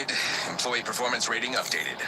activated. Employee performance rating updated.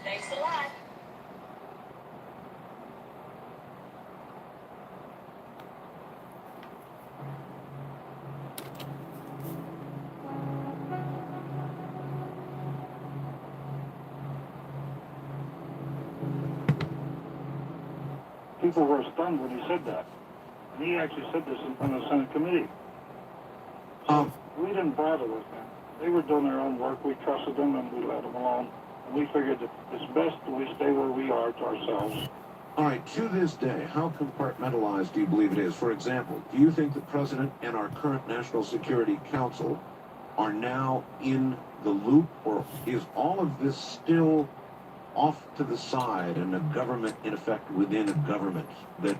Thanks a lot. People were stunned when he said that. And he actually said this in front of the Senate committee. So we didn't bother with them. They were doing their own work. We trusted them and we let them alone. And we figured that it's best that we stay where we are to ourselves. All right, to this day, how compartmentalized do you believe it is? For example, do you think the President and our current National Security Council are now in the loop, or is all of this still off to the side and a government, in effect, within a government that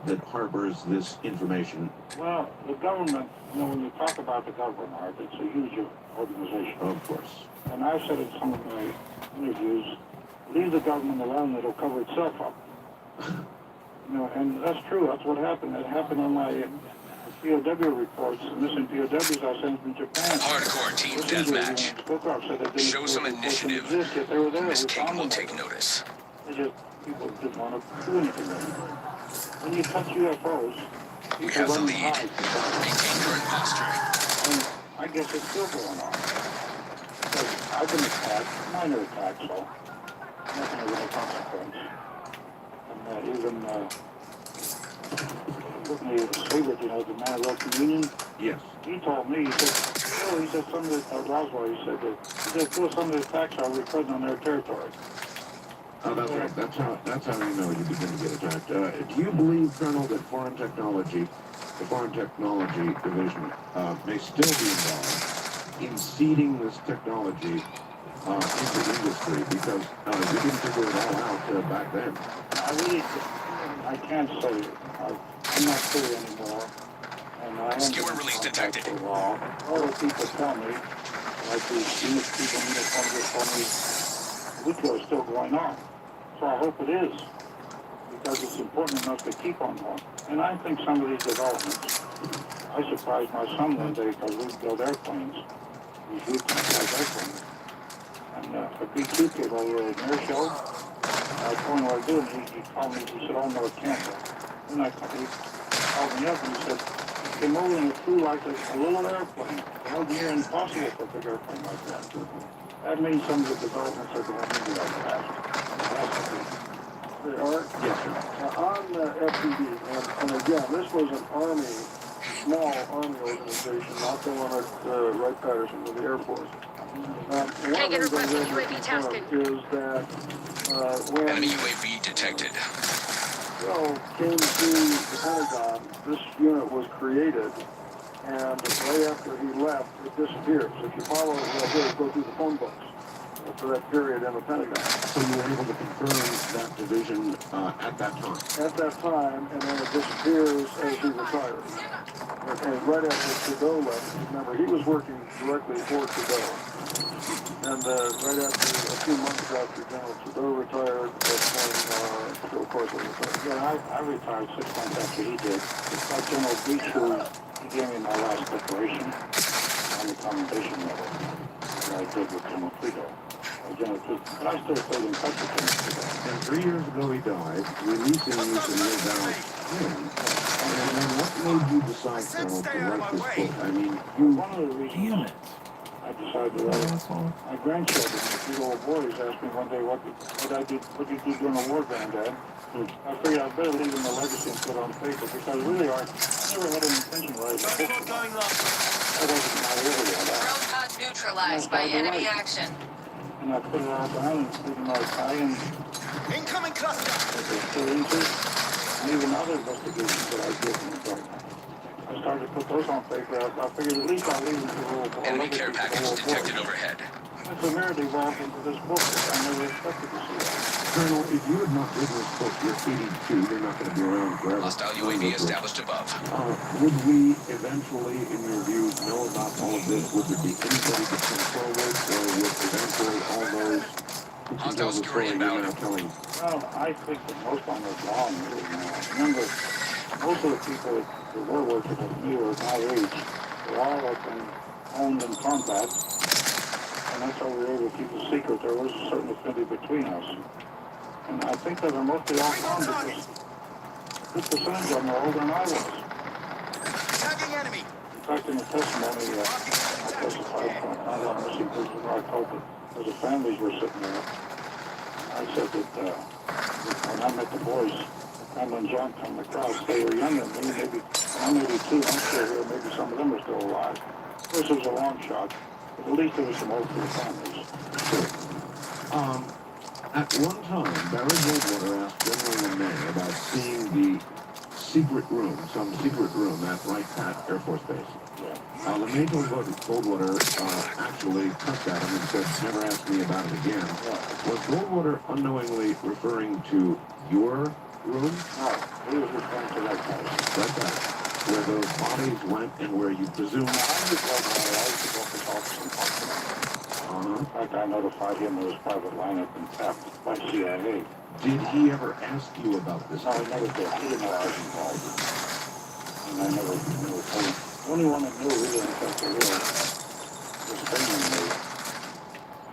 that harbors this information? Well, the government, you know, when you talk about the government, Art, it's a huge organization. Of course. And I've said in some of my interviews, leave the government alone, it'll cover itself up. You know, and that's true. That's what happened. It happened on my POW reports. Missing POWs I sent from Japan. Hardcore team deathmatch. Show some initiative. Miss King will take notice. They just, people didn't want to do anything with it. When you touch UFOs, We have the lead. Maintain current posture. and I guess it's still going on. Because I've been attacked, minor attacks, so nothing of any consequence. And even with me, Sabre, you know, the man of World Communion, Yes. he told me, he said some of the, Roswell, he said some of the attacks are present on their territory. Oh, that's right. That's how you know you begin to get attacked. Do you believe, Colonel, that foreign technology, the Foreign Technology Division, may still be involved in seeding this technology into industry, because we didn't figure it all out back then? I can't say. I'm not clear anymore. And I Skewer release detected. All the people tell me, like these English people in the Congress told me, the nuclear is still going on. So I hope it is, because it's important enough to keep on going. And I think some of these developments, I surprised my son one day because we built airplanes. These routine-type airplanes. And a B-2 came over at an air show. I told him what I do, and he called me, he said, oh no, it can't go. And he called me up and he said, it came over and it flew like a little airplane. It was near impossible for a big airplane like that. That means some of the developments are going into that fast. They are? Yes, sir. On the FPD, and again, this was an Army, small Army organization, not the one at Wright-Patterson with the Air Force. One of the things I read is that when Enemy UAV detected. Bill came to the Pentagon, this unit was created, and right after he left, it disappeared. So if you follow it, what I did is go through the phone books for that period in the Pentagon. So you were able to confirm that division at that time? At that time, and then it disappears as he retires. And right after Trudeau left, remember, he was working directly for Trudeau. And right after, a few months after General Trudeau retired, that's when Phil Corso retired. Yeah, I retired 6 months after he did. Like General Beach, he gave me my last decoration on the commendation medal that I did with General Trudeau. But I still stayed in touch with him. And 3 years ago he died, releasing you to live out him. And then what made you decide, Colonel, to write this book? I mean, One of the reasons I decided to write it, my grandchildren, the 2 old boys, asked me one day, what did you do during the war, Granddad? I figured I'd better leave them a legacy and put it on paper because really I never had an intention of writing a book. That wasn't my area. Road code neutralized by enemy action. And I put it out behind and thinking like I am Incoming cluster! still into and even other investigations that I did in the dark. I started to put those on paper. I figured at least I'll leave them to the Enemy care package detected overhead. That's a merit evolved into this book that I never expected to see that. Colonel, if you had not written this book, you're 82, you're not going to be around forever. Hostile UAV established above. Would we eventually, in your view, know about all of this? Would there be anybody to come forward, or would eventually all those who can tell the story you're now telling? Well, I think that most of them are gone really now. Remember, most of the people that were working with me were my age. They all have been owned in combat. And that's how we were able to keep it secret. There was a certain affinity between us. And I think that they're mostly all gone because a good percentage of them are older than I was. Tagging enemy! In fact, in the testimony, I testified from a kind of missing person where I told that the families were sitting there. I said that when I met the boys, Emma and John come across, they were younger than me, maybe, I'm 82, I'm still here, maybe some of them are still alive. Of course, it was a long shot. At least there was some hope for the families. At one time, Barry Goldwater asked General LeMay about seeing the secret room, some secret room at Wright Pat Air Force Base. Yeah. LeMay told Goldwater actually cussed at him and said, never ask me about it again. Yeah. Was Goldwater unknowingly referring to your room? No, he was referring to that house. Right back, where those bodies went and where you presume... I was the office officer. In fact, I notified him that his private line had been tapped by CIA. Did he ever ask you about this? No, he never did. He didn't know I was involved. And I never told him. The only one that knew really in fact the real was Benjamin knew.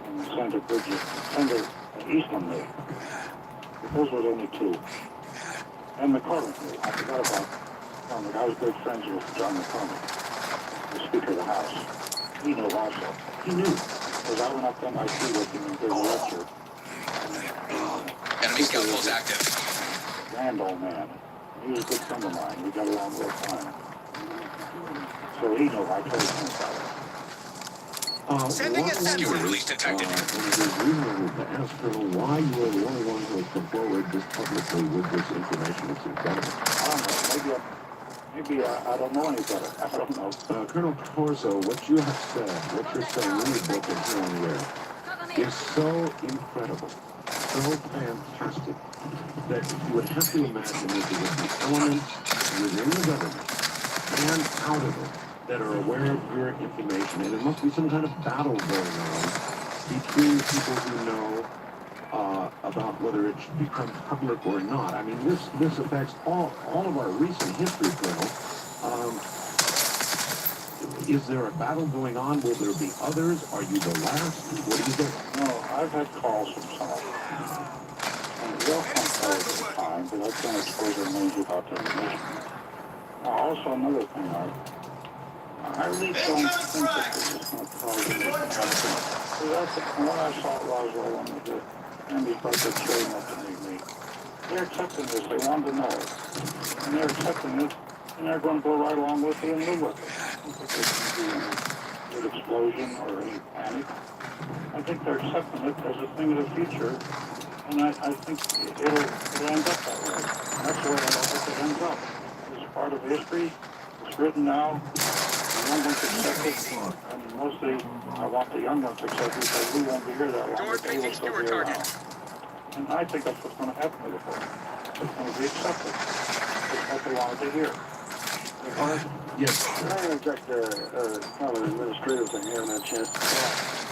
And Senator Bridges, Senator Eastman knew. But those were the only two. And McCormick knew. I forgot about McCormick. I was good friends with John McCormick, the Speaker of the House. He knew also. He knew. Because I went up to MIT with him and gave a lecture. Enemy scout pulse active. Grand old man. He was a good friend of mine. We got along real fine. So he knew I told him about it. Sending a skewer release detected. And it is reasonable to ask Colonel why you are the only one who has come forward this publicly with this information. It's incredible. I don't know. Maybe I don't know any better. I don't know. Colonel Corso, what you have said, what you're saying in your book and here on the air, is so incredible, so fantastic, that you would have to imagine that there would be elements within the government and out of it that are aware of your information, and there must be some kind of battle going on between people who know about whether it should become public or not. I mean, this affects all of our recent history, Colonel. Is there a battle going on? Will there be others? Are you the last? What do you think? No, I've had calls from some of them. And they'll come forward at the time, but I can't expose their names without their permission. Now, also another thing, I really don't think that this is going to cause any conflict. When I saw Roswell and the Andy's brother showing up to meet me, they're accepting this. They wanted to know it. And they're accepting it, and they're going to go right along with it and live with it. I don't think there's going to be any big explosion or any panic. I think they're accepting it as a thing of the future, and I think it'll end up that way. That's the way I hope it ends up. It's part of history. It's written now. The young ones accept it, and mostly I want the young ones to accept it because we won't be here that long, but they will still be around. And I think that's what's going to happen to the book. It's going to be accepted. It's what they wanted to hear. Yes. Can I interject kind of an administrative thing here in that chance?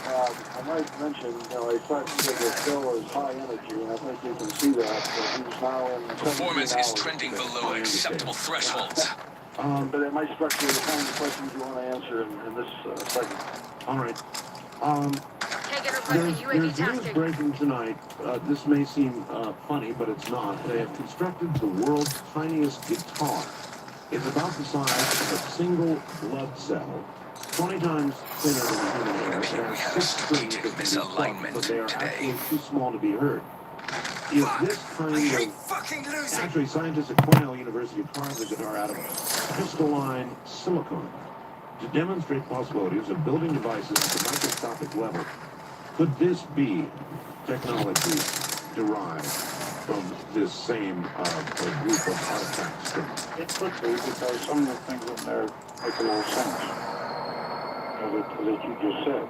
I might mention, I thought that the bill was high energy, and I think you can see that, but he's now in Performance is trending below acceptable thresholds. But it might structure the kind of questions you want to answer in this segment. All right. Take it requesting UAV There's news tasking. breaking tonight. This may seem funny, but it's not. They have constructed the world's tiniest guitar. It's about the size of a single blood cell, 20 times thinner than a human hair. It has 6 strings that can be plucked, but they are actually too small to be heard. is this kind of... fucking losing. Actually, scientists at Cornell University carved the guitar out of crystalline silicon to demonstrate possibilities of building devices at the microscopic level. Could this be technology derived from this same group of artifacts? It could be, because some of the things in there make a little sense, that you just said.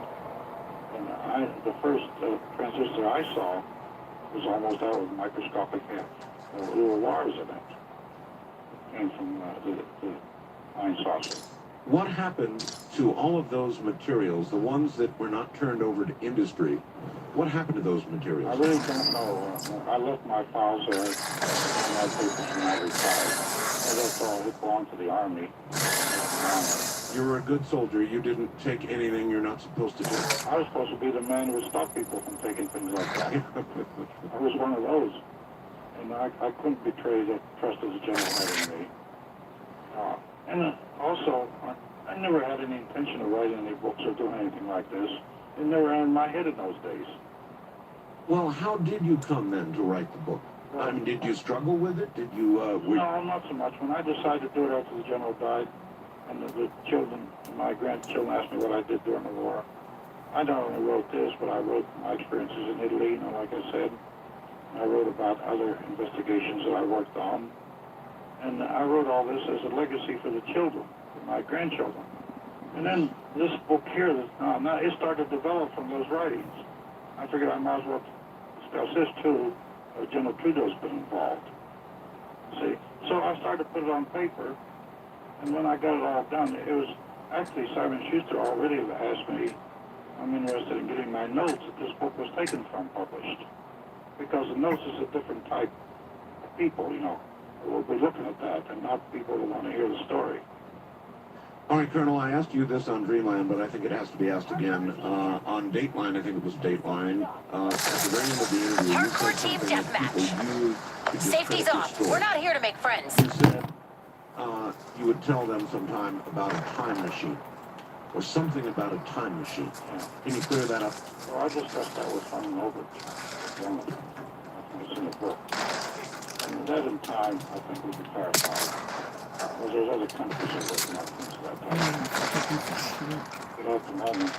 And the first transistor I saw was almost out with microscopic little wires in it. It came from the flying saucer. What happened to all of those materials, the ones that were not turned over to industry? What happened to those I materials? really don't know. I left my files there, and my papers when I retired. And that's all. It belonged to the Army. You were a good soldier. You didn't take anything you're not supposed to do. I was supposed to be the man who would stop people from taking things like that. I was one of those. And I couldn't betray the trust of the general had in me. And also, I never had any intention of writing any books or doing anything like this. It never entered my head in those days. Well, how did you come then to write the book? I mean, did you struggle with it? Did you... No, not so much. When I decided to do it after the general died, and the children, my grandchildren asked me what I did during the war, I not only wrote this, but I wrote my experiences in Italy, like I said. I wrote about other investigations that I worked on. And I wrote all this as a legacy for the children, for my grandchildren. And then this book here, now it started to develop from those writings. I figured I might as well discuss this too. General Trudeau's been involved. See? So I started to put it on paper, and when I got it all done, it was actually Simon Schuster already asked me, I'm interested in getting my notes that this book was taken from, published. Because the notes is a different type of people, who will be looking at that, and not people who want to hear the story. All right, Colonel, I asked you this on Dreamland, but I think it has to be asked again. On Dateline, I think it was Dateline, at the very end of the interview, you Hardcore said team something that deathmatch. people use to Safety's discredit off. your We're story. not here to make friends. You said you would tell them sometime about a time machine, or something about a time machine. Can you clear that up? Well, I discussed that with Simon Over. It's in the book. And that in time, I think we could clarify. Because there's other countries that are working on things like that. But at the moment, I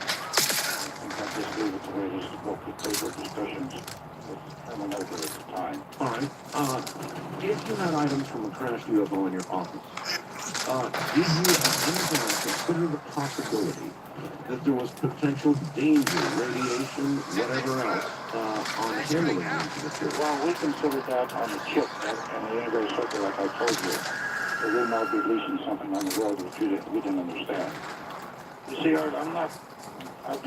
think I'll just leave it the way it is. The book, they were discussions with Herman Over at the time. All right. If you had items from a crashed UFO in your office, did you at any time consider the possibility that there was potential danger, radiation, whatever else, on handling these materials? Well, we considered that on the chip and the integrated circuit, like I told you. So we might be releasing something on the road which we didn't understand. You see, Art, I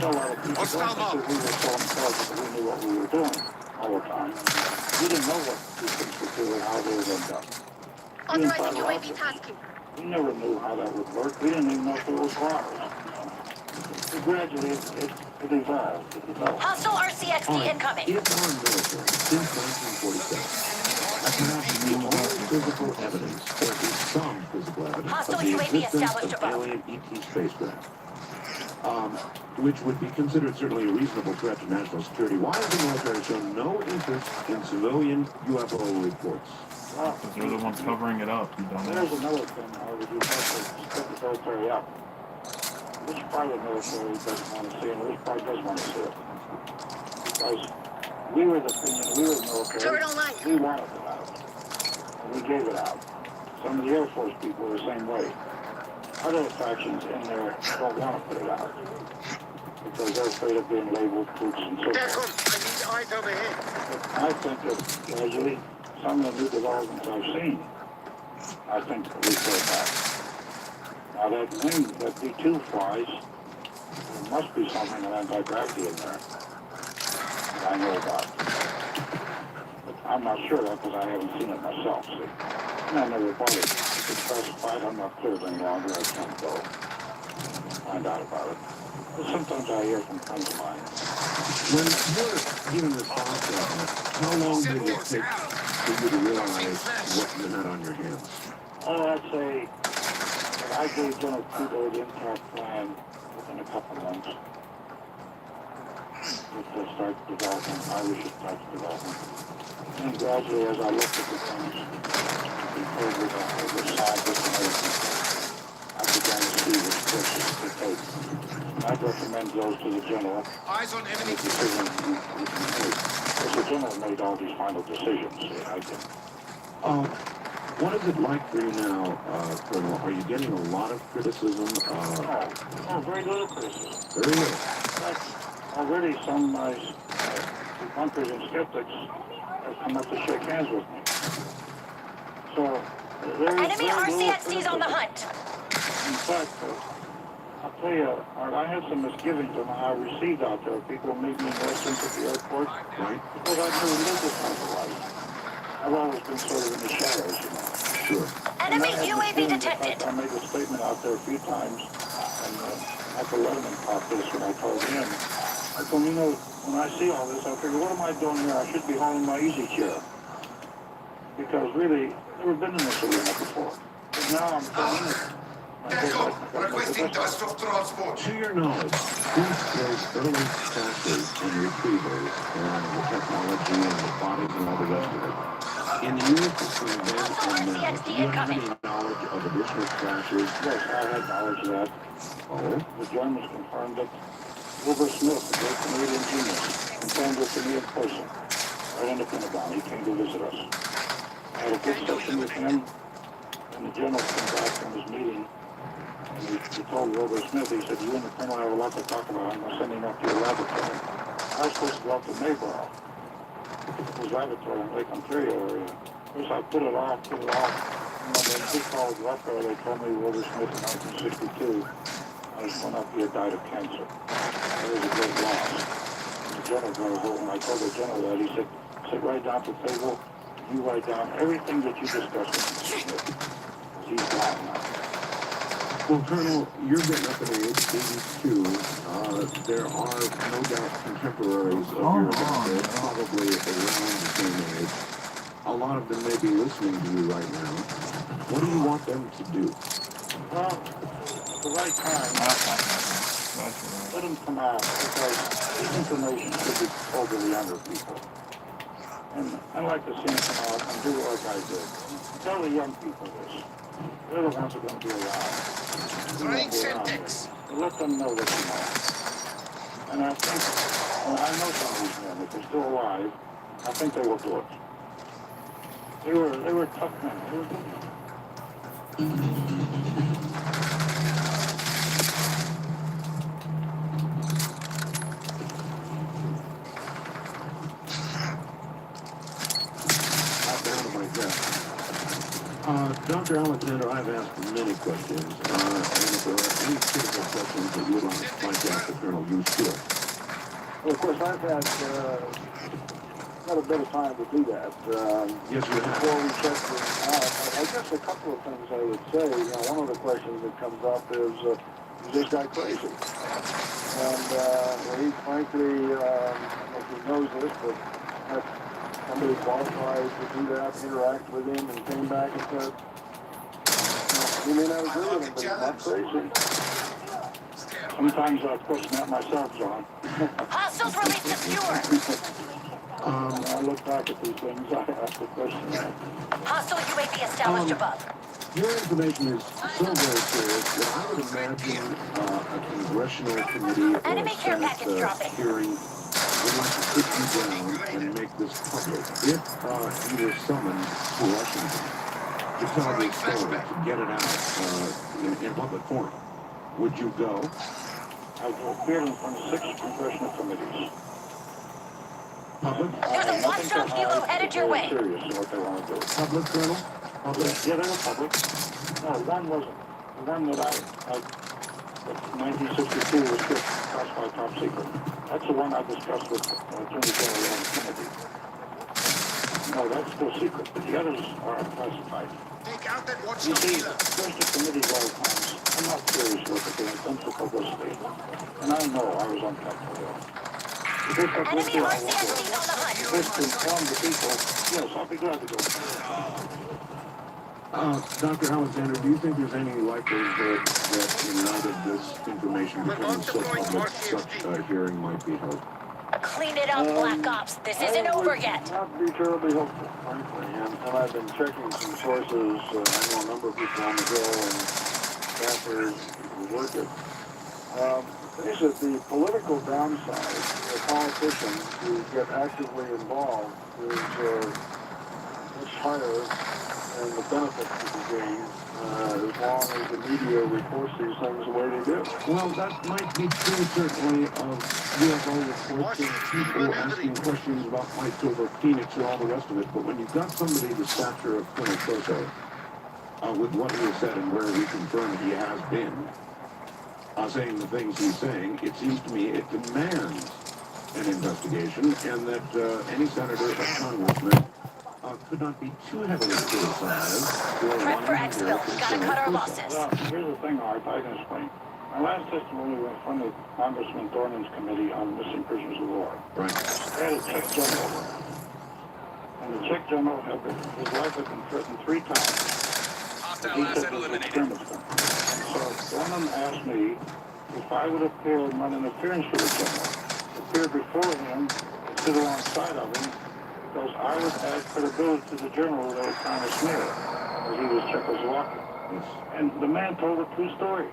tell a lot of people, don't think that we were so intelligent that we knew what we were doing all the time. We didn't know what these things would do and how they would end up. Authorizing UAV tasking. We never knew how that would work. We didn't even know if it was wires. But gradually, it evolved. It developed. Hostile All RCXD right. incoming. If our military, since 1947, has perhaps the only physical evidence, or at least some physical evidence, Hostile of the UAV existence established of above. alien ET spacecraft, which would be considered certainly a reasonable threat to national security, why has the military shown no interest in civilian UFO reports? Well, Because they're the ones covering it up, you dumbass. there's another thing, however, you have to split the military up. Which part of the military doesn't want to see it, and which part does want to see it? Because we were the military, Turret online. we wanted it out, and we gave it out. Some of the Air Force people were the same way. Other factions in there don't want to put it out, because they're afraid of being labeled troops and so forth. I need eyes over here. But I think that gradually, some of the new developments I've seen, I think that we put it back. Now that wing that B-2 flies, there must be something of anti-gravity in there that I know about. But I'm not sure of that because I haven't seen it myself, see. And I never bothered. If it's classified, I'm not cleared any longer. I can't go find out about it. But sometimes I hear from friends of mine. When you're in this process, how long did it take for you to realize what you had on your hands? Oh, I'd say that I gave General Trudeau the entire plan within a couple of months. To start developing, how we should start developing. And gradually, as I looked at the things, compared with the scientists and everything, I began to see which courses to take. And I'd recommend those to the general. Eyes on The enemy. decision you can make. Because the general made all these final decisions. I didn't. What is it like for you now, Colonel? Are you getting a lot of criticism? Oh, very little criticism. Very little. In fact, already some bunkers and skeptics have come up to shake hands with me. So, there is Enemy very little RCXD's on the criticism. hunt. In fact, I'll tell you, Art, I had some misgivings on how I received out there. People meet me in restaurants at the airport. Right? Because I've never lived this kind of life. I've always been sort of in the shadows, you know. Sure. Enemy And I had UAV misgivings. In detected. fact, I made a statement out there a few times, and Michael Letterman caught this when I told him. I told him, you know, when I see all this, I figure, what am I doing here? I should be holding my easy chair. Because really, I've never been in this arena before. But now I'm going in it. Echo, requesting dust of transport. To your knowledge, who those early crashes and retrievals and the technology and the bodies and all the rest of it? In the years between then and now, do you have any knowledge of additional crashes? Yes, I had knowledge of that. Oh, The Germans confirmed it. Wilbur Smith, the great Canadian genius, confirmed it to me in person. Right in the Pentagon. He came to visit us. I had a good session with him, and the general came back from his meeting, and he told Wilbur Smith, he said, you and the colonel have a lot to talk about. I'm going to send him up to your laboratory. I was supposed to go up to Mayborough, his laboratory in Lake Ontario area. Of course, I put it off. And when they did call it up there, they told me Wilbur Smith in 1962, I was going up here, died of cancer. It was a great loss. And the general got a hold, and I told the general that. He said, sit right down to the table. You write down everything that you discussed with Mr. Smith. Because he's gone now. well, Colonel, you're getting up in age, 82. There are no doubt contemporaries of yours out there, probably around the same age. A lot of them may be listening to you right now. What do you want them to do? Well, at the right time, let them come out, because this information should be told to the younger people. And I'd like to see them come out and do like I did. Tell the young people this. They're the ones who are going to be around. They're going to be around here. Let them know that you know. And I think, well, I know some of these men, if they're still alive, I think they will do it. They were tough men. They were good men. Dr. Alexander, I've asked many questions, and if there are any critical questions that you would like to ask the Colonel, you should. Well, of course, I've had not a bit of time to do that. Yes, you have. Before we check this out, I guess a couple of things I would say. You know, one of the questions that comes up is this guy crazy? And he frankly, I don't know if he knows this, but had somebody qualified to do that, interact with him, and came back and said, you may not agree with him, but he's not crazy. Sometimes I question that myself, John. Hostiles released the viewer. When I look back at these things, I have to question that. Hostile UAV established above. Your information is so very serious that I would imagine a congressional committee or Enemy a care Senate package dropping. hearing would want to sit you down and make this public. If you were summoned to Washington to tell this story, to get it out in public forum, would you go? I've appeared in front of 6 congressional committees. Public? There's a watchdog helo headed your way. Serious in what they want to do. Public, Colonel? Public? Yeah, they were public. No, one wasn't. The one that I 1962 was just classified top secret. That's the one I discussed with Attorney General Kennedy. No, that's still secret, but the others are classified. Take out that You watchdog see, healer. goes to committees all the time. I'm not serious with it. It comes to publicity. And I know I was untactful there. If this Enemy publicity, I will RCXD's do it. on the hunt. If this to inform the people, yes, I'll be glad to go. Dr. Alexander, do you think there's any likelihood that in light of this information becoming so public, such a hearing might be held? Clean it up, Black Ops. This isn't over yet. Not be terribly helpful, frankly. And I've been checking some sources. I know a number of people on the Hill and staffers who work it. Face it, the political downside for politicians who get actively involved is much higher than the benefits to be gained as long as the media reports these things the way they do. Well, that might be true, certainly, of UFO reports and people asking questions about flights over Phoenix and all the rest of it, but when you've got somebody the stature of Colonel Soso, with what he has said and where we confirm he has been, saying the things he's saying, it seems to me it demands an investigation, and that any senator or congressman could not be too heavily criticized for Prep for wanting to exfil. hear Gotta cut our Colonel losses. Well, here's the thing, Art, I can explain. My last testimony was in front of Congressman Thornton's committee on missing prisoners of war. Right. They had a Czech general. And the Czech general had his life had been threatened 3 times. Hostile asset eliminated. So Thornton asked me if I would appear and run interference for the general, appear before him and sit alongside of him, because I would add credibility to the general they were trying to smear, as he was Czechoslovakian. Yes. And the man told a true story.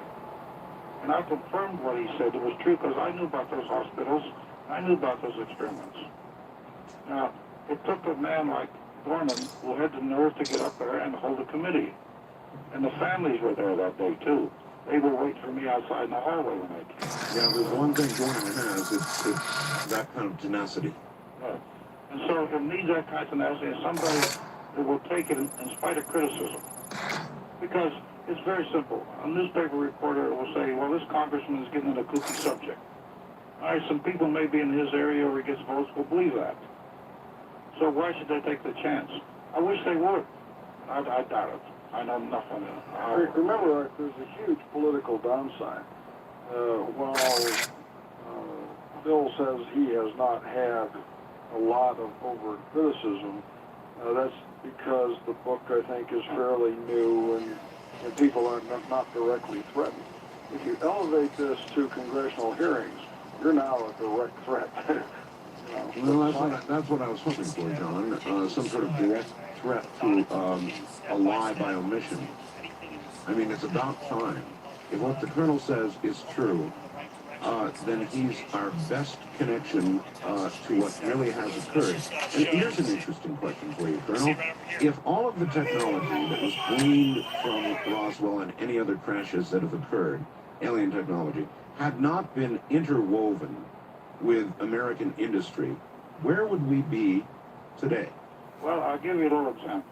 And I confirmed what he said. It was true because I knew about those hospitals. I knew about those experiments. Now, it took a man like Thornton who had the nerve to get up there and hold a committee. And the families were there that day, too. They were waiting for me outside in the hallway when I came. Yeah, there's one thing Thornton has, it's that kind of tenacity. Right. And so it needs that kind of tenacity and somebody that will take it in spite of criticism. Because it's very simple. A newspaper reporter will say, well, this congressman is getting into a kooky subject. All right, some people may be in his area or he gets votes will believe that. So why should they take the chance? I wish they would. I doubt it. I know nothing. Remember, there's a huge political downside. While Bill says he has not had a lot of overt criticism, that's because the book, I think, is fairly new and people are not directly threatened. If you elevate this to congressional hearings, you're now a direct threat. Well, that's what I was hoping for, John. Some sort of direct threat to a lie by omission. I mean, it's about time. If what the Colonel says is true, then he's our best connection to what really has occurred. And here's an interesting question for you, Colonel. If all of the technology that was gleaned from Roswell and any other crashes that have occurred, alien technology, had not been interwoven with American industry, where would we be today? Well, I'll give you a little example.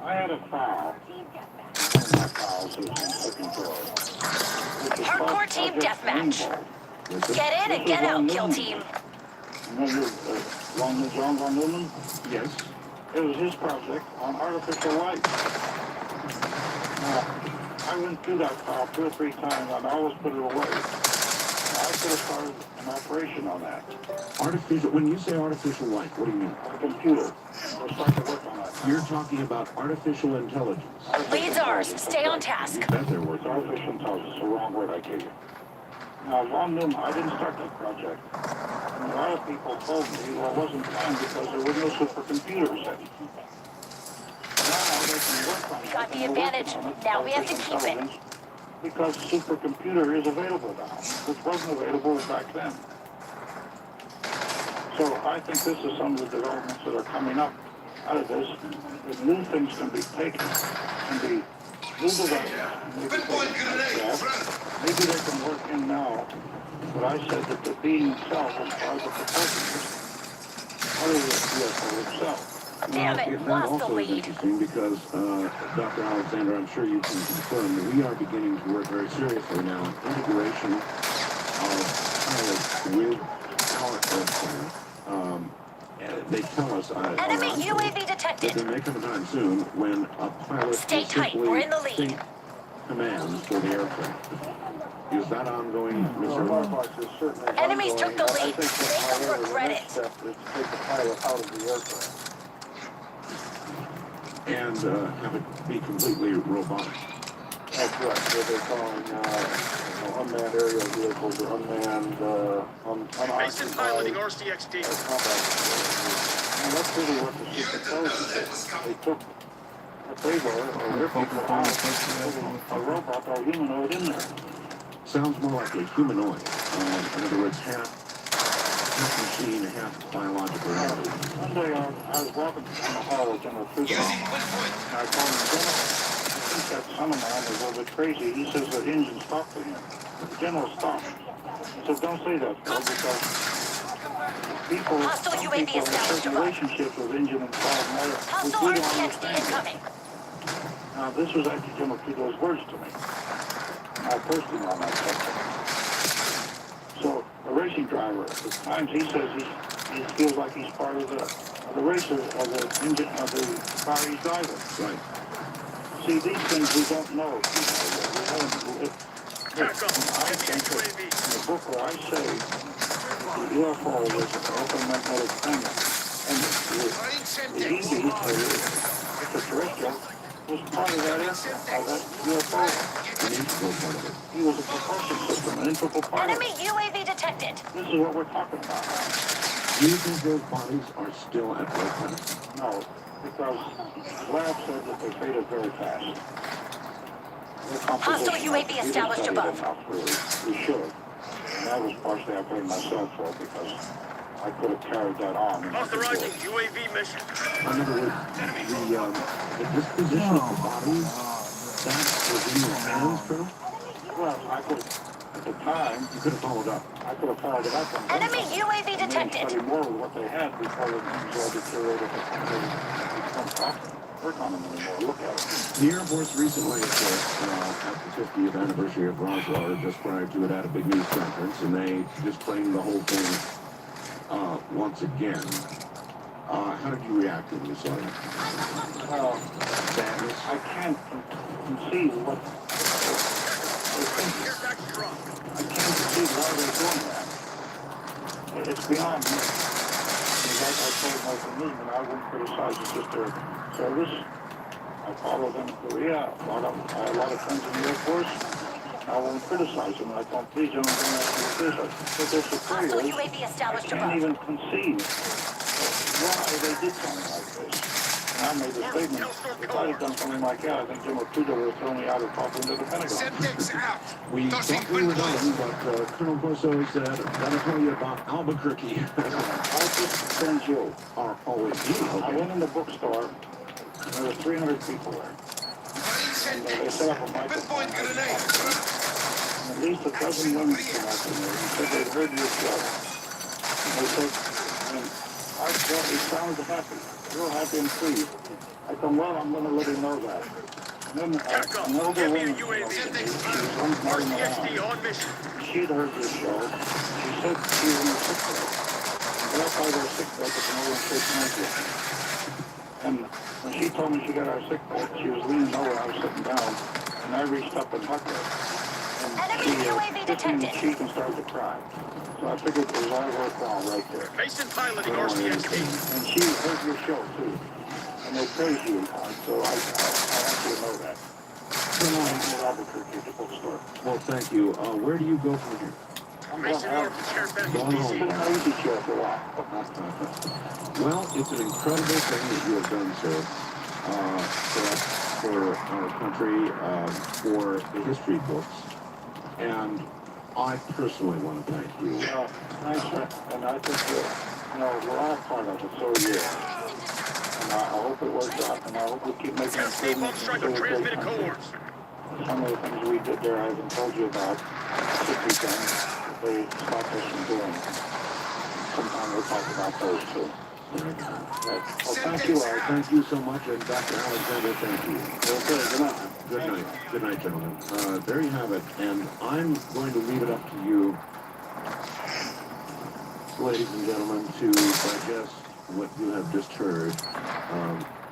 I had a file. Hardcore team deathmatch. Get in and get out, kill team. Remember John Von Neumann? Yes. It was his project on artificial light. Now, I went through that file 2 or 3 times and I always put it away. I could have started an operation on that. Artificial, when you say artificial light, what do you mean? On a computer. We'll start to work on that. You're talking about artificial intelligence. Lead's ours. Stay on task. That they're It's working on. artificial intelligence, the wrong word I gave you. Now, Von Neumann, I didn't start that project. And a lot of people told me, well, it wasn't planned because there were no supercomputers then. Now they can work on it. Got the and they're advantage. working on it, Now we have to artificial keep it. intelligence, because supercomputer is available now, which wasn't available back then. So I think this is some of the developments that are coming up out of this. That new things can be taken and be new developments. Maybe maybe they can work in now. But I said that the being itself was part of the propulsion system, part of the vehicle itself. Damn it, That lost the also is lead. interesting because, Dr. Alexander, I'm sure you can confirm that we are beginning to work very seriously now on integration of pilots with our airplane. They tell us, Enemy UAV that detected. there may come a time soon when a pilot Stay will tight, simply we're in the lead. think commands for the aircraft. Is that ongoing, Mr. Well, Earl? Mark is certainly Enemies ongoing. took the I lead. think that, Make them however, regret the it. next step is to take the pilot out of the aircraft. And have it be completely robotic. That's right, what they're calling, unmanned aerial vehicles or unmanned, Mason piloting unoccupied RCXD. combat vehicles. And that's really what the system tells you. They took a payload or their people out, put a robot or humanoid in there. Sounds more like a humanoid. In other words, half machine, half biological entity. One day I was walking down the hall with General Trudeau, and I told him, General, I think that son of mine is a little bit crazy. He says the engine stopped for him. The General stopped. I said, don't say that, Phil, because people, Hostile some UAV people have established certain above. relationships with engine and fire motor, which Hostile we don't RCXD understand. incoming. Now, this was actually General Trudeau's words to me. I posted him on that subject. So, a racing driver, at times he says he feels like he's part of the racer, of the engine, of the car he's driving. Right. See, these things we don't know. We haven't lived. Back up. I think that in the book where I say the UFO was an open magnetic field, and the EV, extraterrestrial, was part of that UFO. He was a propulsion system, an integral part of Enemy it. UAV detected. This is what we're talking about now. Do you think those bodies are still at work? No, because the lab said that they faded very fast. Hostile UAV established above. We should. And that was partially I blamed myself for because I could have carried that on. Authorizing UAV mission. In other words, the disposition of the bodies, that was in your hands, Colonel? Well, I could, at the time, You could have followed up. I could have followed it up on Enemy UAV maybe detected. study more with what they had before the things all deteriorated. They don't work on them anymore. Look at it. The Air Force recently, of course, at the 50th anniversary of Roswell, just prior to it, had a big news conference, and they disclaimed the whole thing once again. How did you react when you saw that? Sadness? I can't conceive what they're thinking. Airbags dropped. I can't conceive why they're doing that. It's beyond me. Like I told Michael Newman, I wouldn't criticize the sister service. I followed them in Korea. I had a lot of friends in the Air Force. I won't criticize them. I don't please them. I don't have to criticize. But their Hostile superiors UAV established can't above. even conceive why they did something like this. And I made a statement. If I'd have done something like that, I think General Trudeau would have thrown me out of talking to the Pentagon. Semtex out. We thought we were done, but Colonel Corso said, gotta tell you about Albuquerque. I just send you. Are always you. I Okay. went in the bookstore, and there were 300 people there. And they set up a microphone. And at least a dozen women came out to me and said they'd heard your show. And they said, it sounds happy. You're happy and pleased. I said, well, I'm going to let him know that. And then Back up. an older Give me a woman came UAV. up to me. She was running RCXD around. on mission. She'd heard your show. She said she was in the sick bed. And that's why they're sick bed, but no one takes notice. And when she told me she got out of sick bed, she was leaning over, I was sitting down, and I reached up and hugged her. And Enemy she UAV kissed me in the detected. cheek and started to cry. So I figured it was all worthwhile right there. Mason piloting RCXD. And she heard your show, too. And they praise you, so I want you to know that. Come on, in Albuquerque, the bookstore. Well, thank you. Where do you go from here? I'm going Mason to Orphan Airbags Going It's DC. been an easy show for a while. Well, it's an incredible thing that you have done, sir, for us, for our country, for the history books. And I personally want to thank you. Thanks, sir. And I think that, we're all part of it, so are you. And I hope it works out, and I hope we keep making Escape on improvements. strike and of do a great transmitted country. cohorts. Some of the things we did there I haven't told you about should be done. They stopped us from doing. Sometime we'll talk about those too. Well, thank you, Art. Thank you so much, and Dr. Alexander, thank you. Okay, good night. Good night. Good night, gentlemen. There you have it, and I'm going to leave it up to you, ladies and gentlemen, to digest what you have just heard.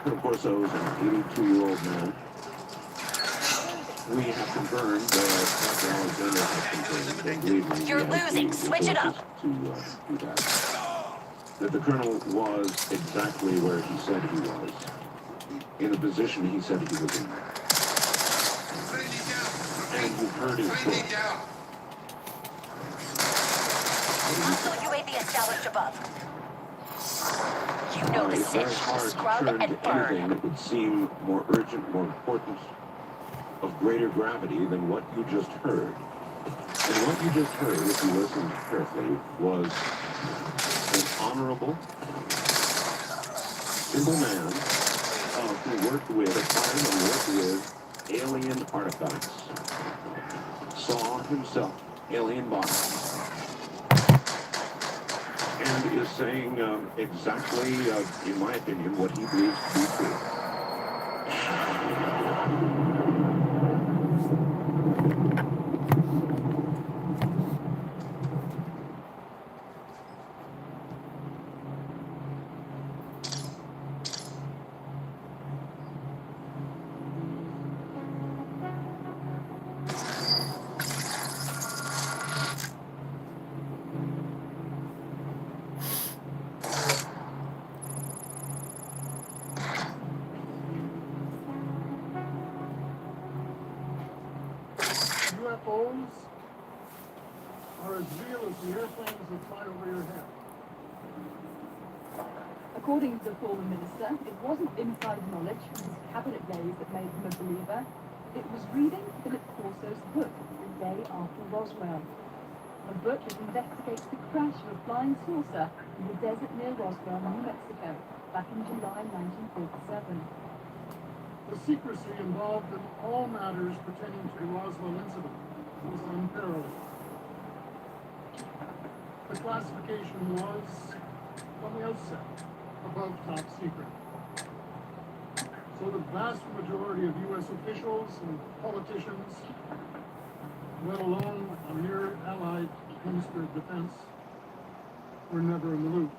Colonel Corso is an 82-year-old man. We have confirmed, Dr. Alexander has confirmed, and believe me, You're he has losing. the Switch it up. resources to do that. That the colonel was exactly where he said he was, in the position he said he was in. heard his Friendly voice. down. Hostile UAV established above. You know the It's very sitch. hard to Scrub turn and to anything burn. that would seem more urgent, more important, of greater gravity than what you just heard. And what you just heard, if you listened carefully, was an honorable, simple man who worked with, a fireman who worked with alien artifacts, saw himself alien bodies, and is saying exactly, in my opinion, what he believes to be true. UFOs are as real as the airplanes that fly over your head. According to the former minister, it wasn't inside knowledge from his cabinet days that made him a believer. It was reading Philip Corso's book, The Day After Roswell. A book that investigates the crash of a flying saucer in the desert near Roswell, New Mexico, back in July 1947. The secrecy involved in all matters pertaining to the Roswell incident was unparalleled. The classification was, from the outset, above top secret. So the vast majority of U.S. officials and politicians, let alone a near allied Minister of Defense, were never in the loop.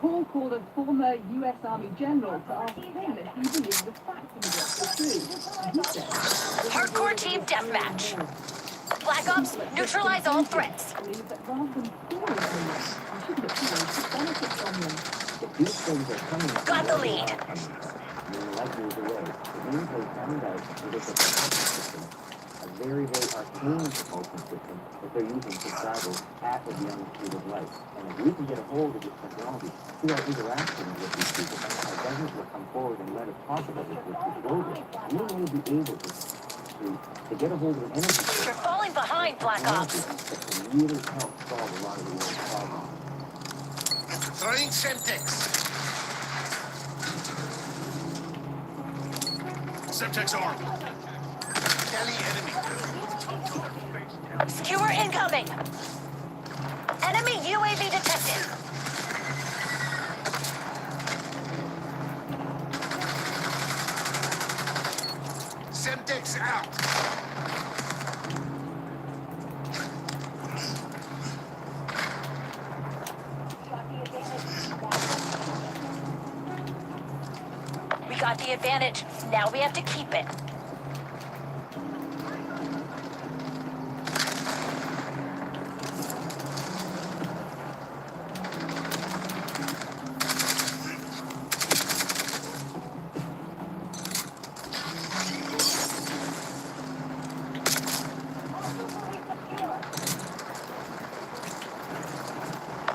Paul called a former U.S. Army general to ask him if he believed the facts in the book were true. And he said, Hardcore team deathmatch. Black Ops, neutralize all threats. believe that rather than fearing aliens, we should look for ways to benefit from them. These things are coming from Got the where they lead. are coming from. I mean, light years away. It means they found out that it's a propulsion system, a very, very arcane propulsion system that they're using to travel half of the speed of light. And if we can get a hold of this technology through our interaction with these people, and our government will come forward and let us talk about this disclosure, we may be able to get a hold of an energy system You're falling behind, Black Ops. that can really help solve a lot of the world's problems. Throwing Semtex. Semtex armed. Tally enemy. Skewer incoming. Enemy UAV detected. Semtex out. We got the advantage. Now we have to keep it.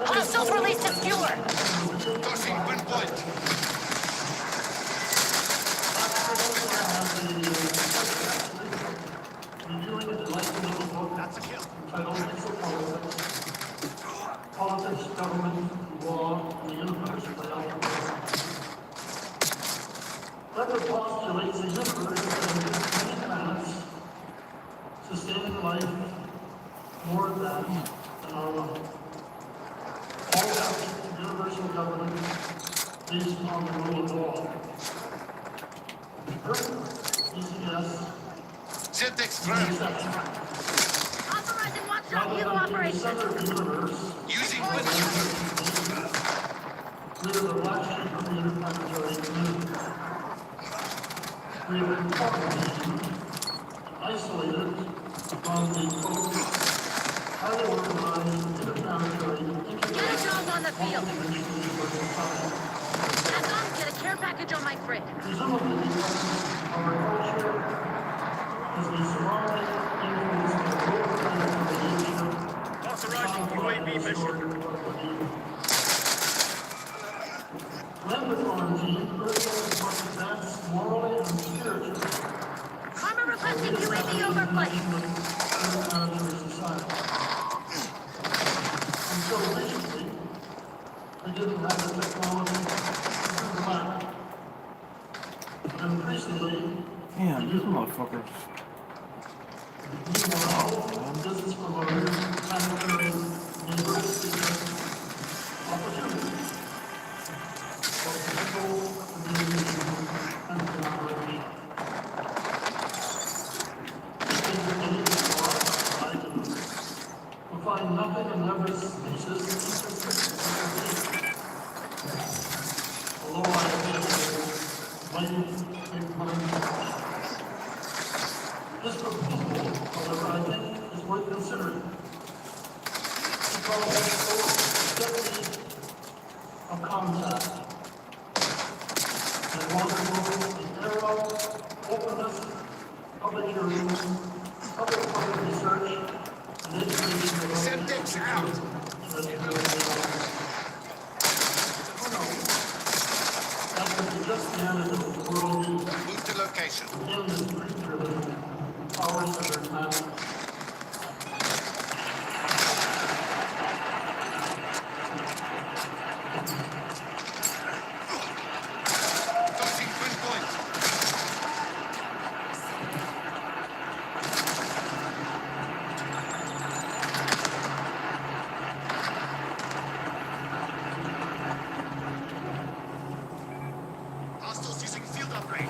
Hostiles released a skewer. Tossing one point. That's a kill. Politics, government, law, and the universe play out the role. Weber postulates a universe that many planets, sustaining life more advanced than our own. All that universal government based on the rule of law. Earth, ECS, Semtex thrown. Authorizing watch rather than being the center of the universe, Using wind. we are the black sheep of the interplanetary community. We have been quarantined, isolated from the highly organized interplanetary Jones on the field. society. Get a care package on my fridge. Presumably because our culture has been surrounded Authorizing UAV mission. Karma requesting UAV overflight. Damn, these motherfuckers. Find nothing and never ceases. Although I when this proposal, however, I think is worth considering. Because it's definitely a contact. And one in era, openness, public hearing, public research, and education. Septic's out. Just the end of the world. Move to location. Powers that are time. Tossing pinpoint. Hostiles using field upgrade.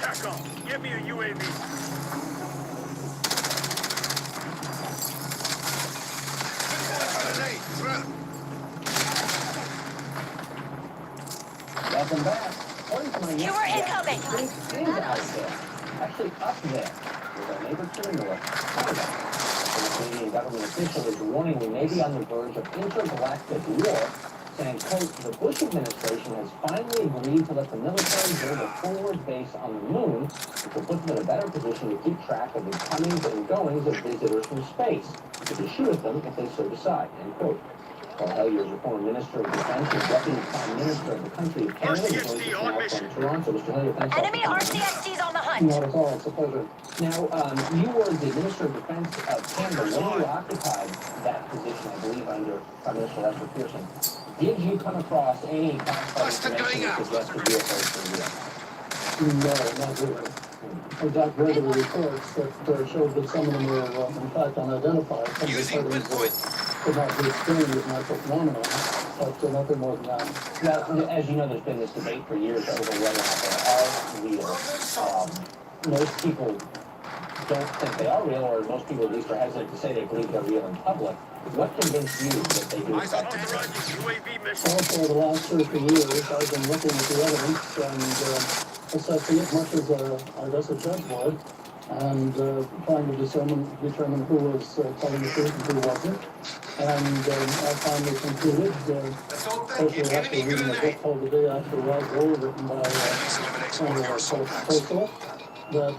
TACOM, give me a UAV. Grenade thrown. Welcome back. According to my You were incoming. Things out there, actually up there, with our neighbor to the north, Canada. And the Canadian government official is warning we may be on the verge of intergalactic war, saying, quote, the Bush administration has finally agreed to let the military build a forward base on the moon, which will put them in a better position to keep track of the comings and goings of visitors from space, and to shoot at them if they so decide, end quote. Paul Hellyer is a former Minister of Defense and Deputy Prime Minister of the country of Canada. RCXD on mission. From Toronto. Mr. Hellyer, thanks. Enemy RCXDs on the hunt. Not at all. It's a pleasure. Now, you were the Minister of Defense of Canada when you occupied that position, I believe, under Prime Minister Lester Pearson. Did you come across any classified information that suggested UFOs from the US? No, not really. I got regular reports that showed that some of them were, in fact, unidentified. Some of the Using sightings pinpoint. could not be explained as natural phenomena, but nothing more than that. Now, as you know, there's been this debate for years over whether or not they are real. Most people don't think they are real, or most people at least are hesitant to say they believe they're real in public. What convinced you that they do Eyes on that? target. UAV mission. Also, the last 30 years, I've been looking at the evidence and assessing it much as I guess a judge would, and trying to determine who was telling the truth and who wasn't. And I finally concluded, especially after reading a book called The Day After Roswell, written by Postal, that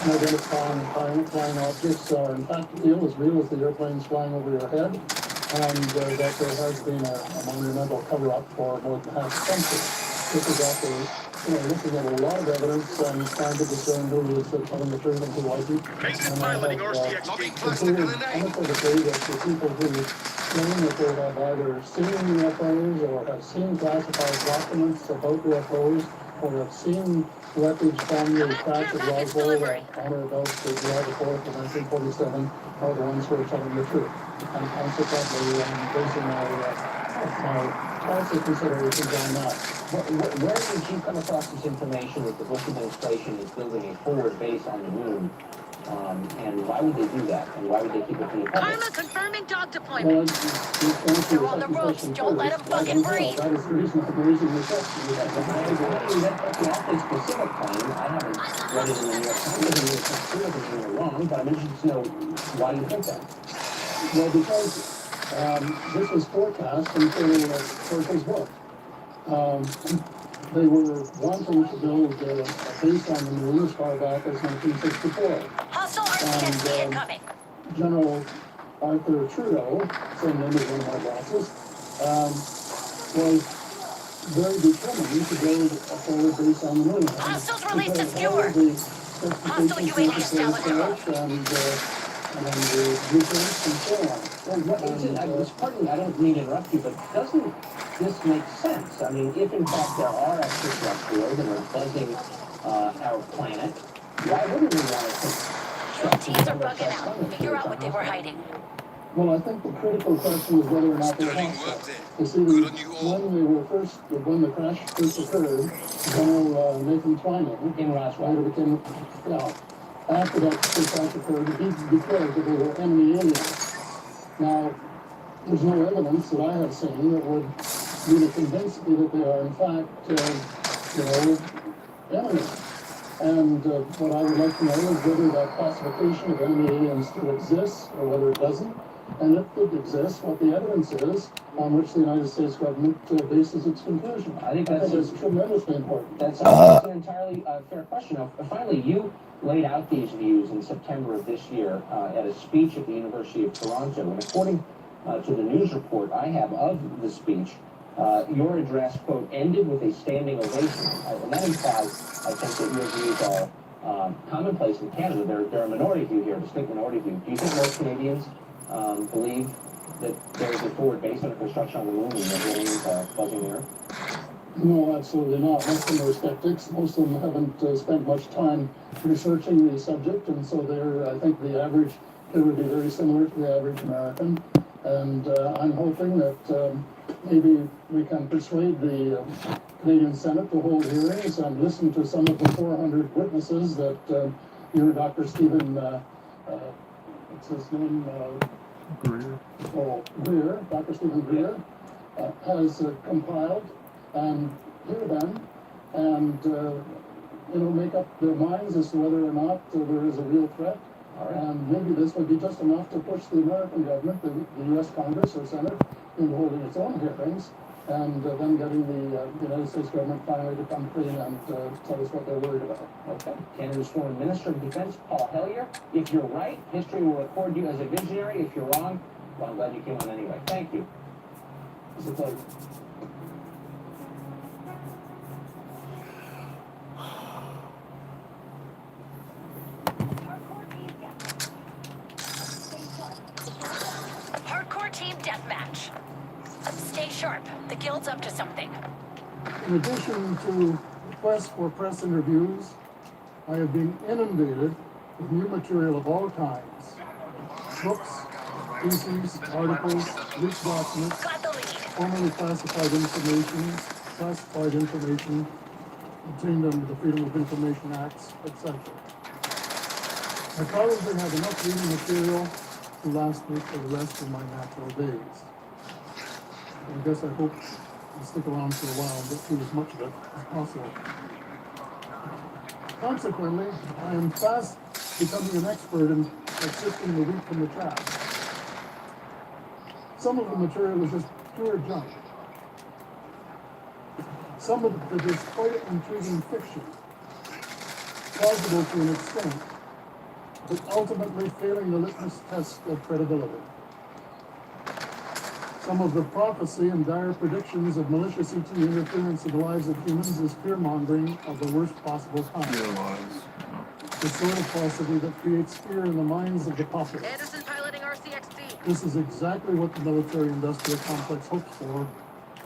unidentified flying objects are in fact as real as the airplanes flying over your head, and that there has been a monumental cover-up for more than half a century. This is after looking at a lot of evidence and trying to discern who was telling the truth and who wasn't. Basic And I piloting have RCXD. concluded unequivocally that the people who claim that they have either seen UFOs or have seen classified documents about UFOs or have seen wreckage from the crash of Roswell on or about July the 4th of 1947 are the ones who are telling the truth. And consequently, I'm basing my policy considerations on that. Where did you come across this information that the Bush administration is building a forward base on the moon? And why would they do that? And why would they keep it from the public? Karma confirming dog Well, deployment. they're on the ropes. Don't let 'em fucking breathe. That is the reason I'm raising this up. That's an awfully specific claim. I haven't read it in the New York Times. It is clear that you're wrong, but I'm interested to know why you think that. Well, because this was forecast until Churchill's book. They were wanting to build a base on the moon as far back as 1964. Hostile RCXD And incoming. General Arthur Trudeau, same name as one of my bosses, was very determined to build a forward base on the moon. Hostiles released a Because skewer. all of the Hostile UAV established above. and the blueprints and so on. Pardon me, I don't mean to interrupt you, but doesn't this make sense? I mean, if in fact there are extraterrestrials and are buzzing our planet, why wouldn't we want to Your teams are bugging out. Figure out what they were hiding. Well, I think the critical question is whether or not they're Sterling hostile. work there. You see, Good on you all. when the crash first occurred, General Nathan Twining in Roswell? became, after that crash occurred, he declared that they were enemy aliens. Now, there's no evidence that I have seen that would really convince me that they are in fact, enemies. And what I would like to know is whether that classification of enemy aliens still exists or whether it doesn't. And if it exists, what the evidence is on which the United States government bases its conclusion. I think that's tremendously important. That's an entirely fair question. Now, finally, you laid out these views in September of this year at a speech at the University of Toronto. And according to the news report I have of the speech, your address, quote, ended with a standing ovation. And that implies, I think, that your views are commonplace in Canada. They're a minority view here, a distinct minority view. Do you think most Canadians believe that there's a forward base under construction on the moon and that aliens are buzzing the Earth? No, absolutely not. Most of them are skeptics. Most of them haven't spent much time researching the subject, and so I think the average kid would be very similar to the average American. And I'm hoping that maybe we can persuade the Canadian Senate to hold hearings and listen to some of the 400 witnesses that your Dr. Stephen, what's his name? Greer. Greer, Dr. Stephen Greer, has compiled, and hear them and make up their minds as to whether or not there is a real threat. And maybe this would be just enough to push the American government, the U.S. Congress or Senate, into holding its own hearings, and then getting the United States government finally to come clean and tell us what they're worried about. Okay. Canada's former Minister of Defense, Paul Hellyer. If you're right, history will record you as a visionary. If you're wrong, well, I'm glad you came on anyway. Thank you. It's a pleasure. Hardcore team deathmatch. Stay sharp. The guild's up to something. In addition to requests for press interviews, I have been inundated with new material of all kinds. Books, pieces, articles, leaked documents, Got the lead. formerly classified information obtained under the Freedom of Information Acts, etc. I probably have enough reading material to last me for the rest of my natural days. I guess I hope to stick around for a while and get through as much of it as possible. Consequently, I am fast becoming an expert in sifting the wheat from the chaff. Some of the material is just pure junk. Some of it is quite intriguing fiction, plausible to an extent, but ultimately failing the litmus test of credibility. Some of the prophecy and dire predictions of malicious ET interference in the lives of humans is fear-mongering of the worst possible kind. The sort of falsity that creates fear in the minds of the populace. Anderson piloting RCXD. This is exactly what the military-industrial complex hopes for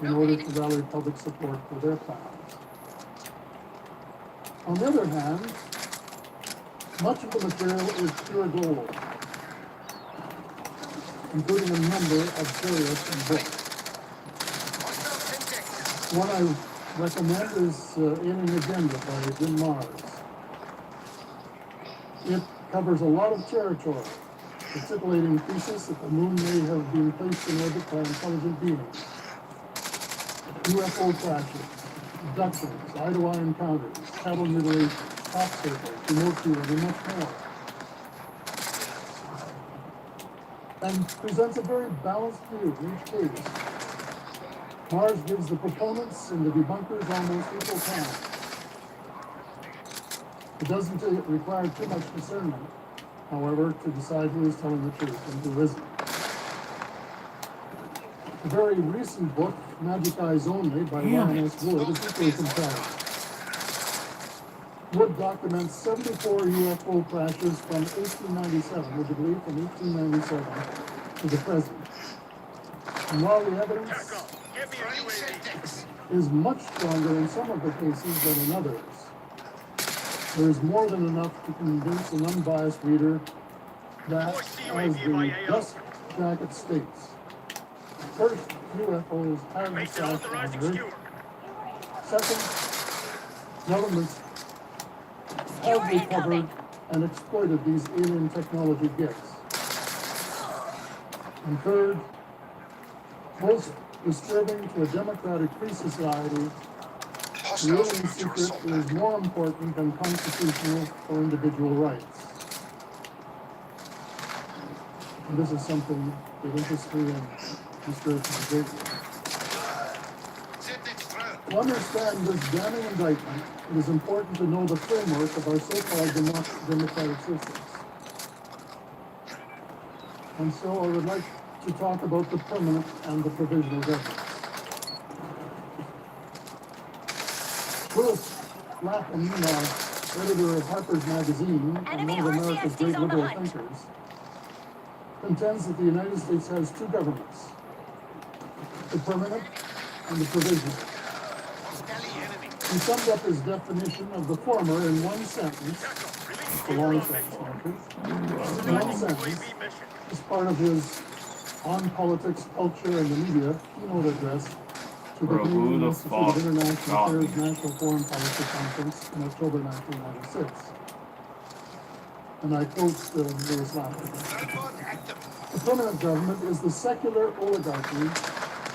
in order to rally public support for their plans. On the other hand, much of the material is pure gold, including a number of curious books. One I recommend is Alien Agenda by Jim Mars. It covers a lot of territory, the titillating thesis that the moon may have been placed in orbit by intelligent beings, UFO crashes, abductions, eye-to-eye encounters, cattle mutilation, crop circles, remote viewing, and much more. And presents a very balanced view in each case. Mars gives the proponents and the debunkers almost equal time. It doesn't require too much discernment, however, to decide who is telling the truth and who isn't. The very recent book, Magic Eyes Only, by Ryan S. Wood, is equally compelling. Wood documents 74 UFO crashes from 1897, would you believe, from 1897 to the present. And while the evidence is much stronger in some of the cases than in others, there is more than enough to convince an unbiased reader that, as the dust jacket states, first, UFOs have crashed on Earth. Second, governments have recovered and exploited these alien technology gifts. And third, most disturbing to a democratic free society, the alien secret is more important than constitutional or individual rights. And this is something that interests me and disturbs me greatly. To understand this damning indictment, it is important to know the framework of our so-called democratic systems. And so I would like to talk about the permanent and the provisional governments. Willis Lapham, editor of Harper's Magazine and one of America's great liberal thinkers, contends that the United States has two governments, the permanent and the provisional. He summed up his definition of the former in one sentence, a long sentence, in one sentence, as part of his On Politics, Culture, and the Media keynote address to the Canadian Institute of International Affairs National Foreign Policy Conference in October 1996. And I quote Lewis Lapham. The permanent government is the secular oligarchy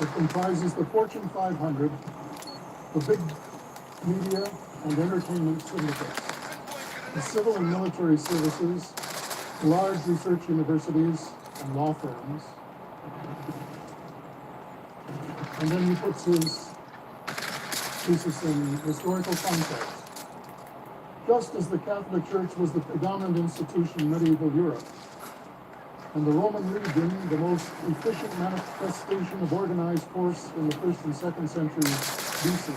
that comprises the Fortune 500, the big media and entertainment syndicates, the civil and military services, large research universities and law firms. And then he puts his thesis in historical context. Just as the Catholic Church was the predominant institution in medieval Europe, and the Roman legion the most efficient manifestation of organized force in the 1st and 2nd centuries BC,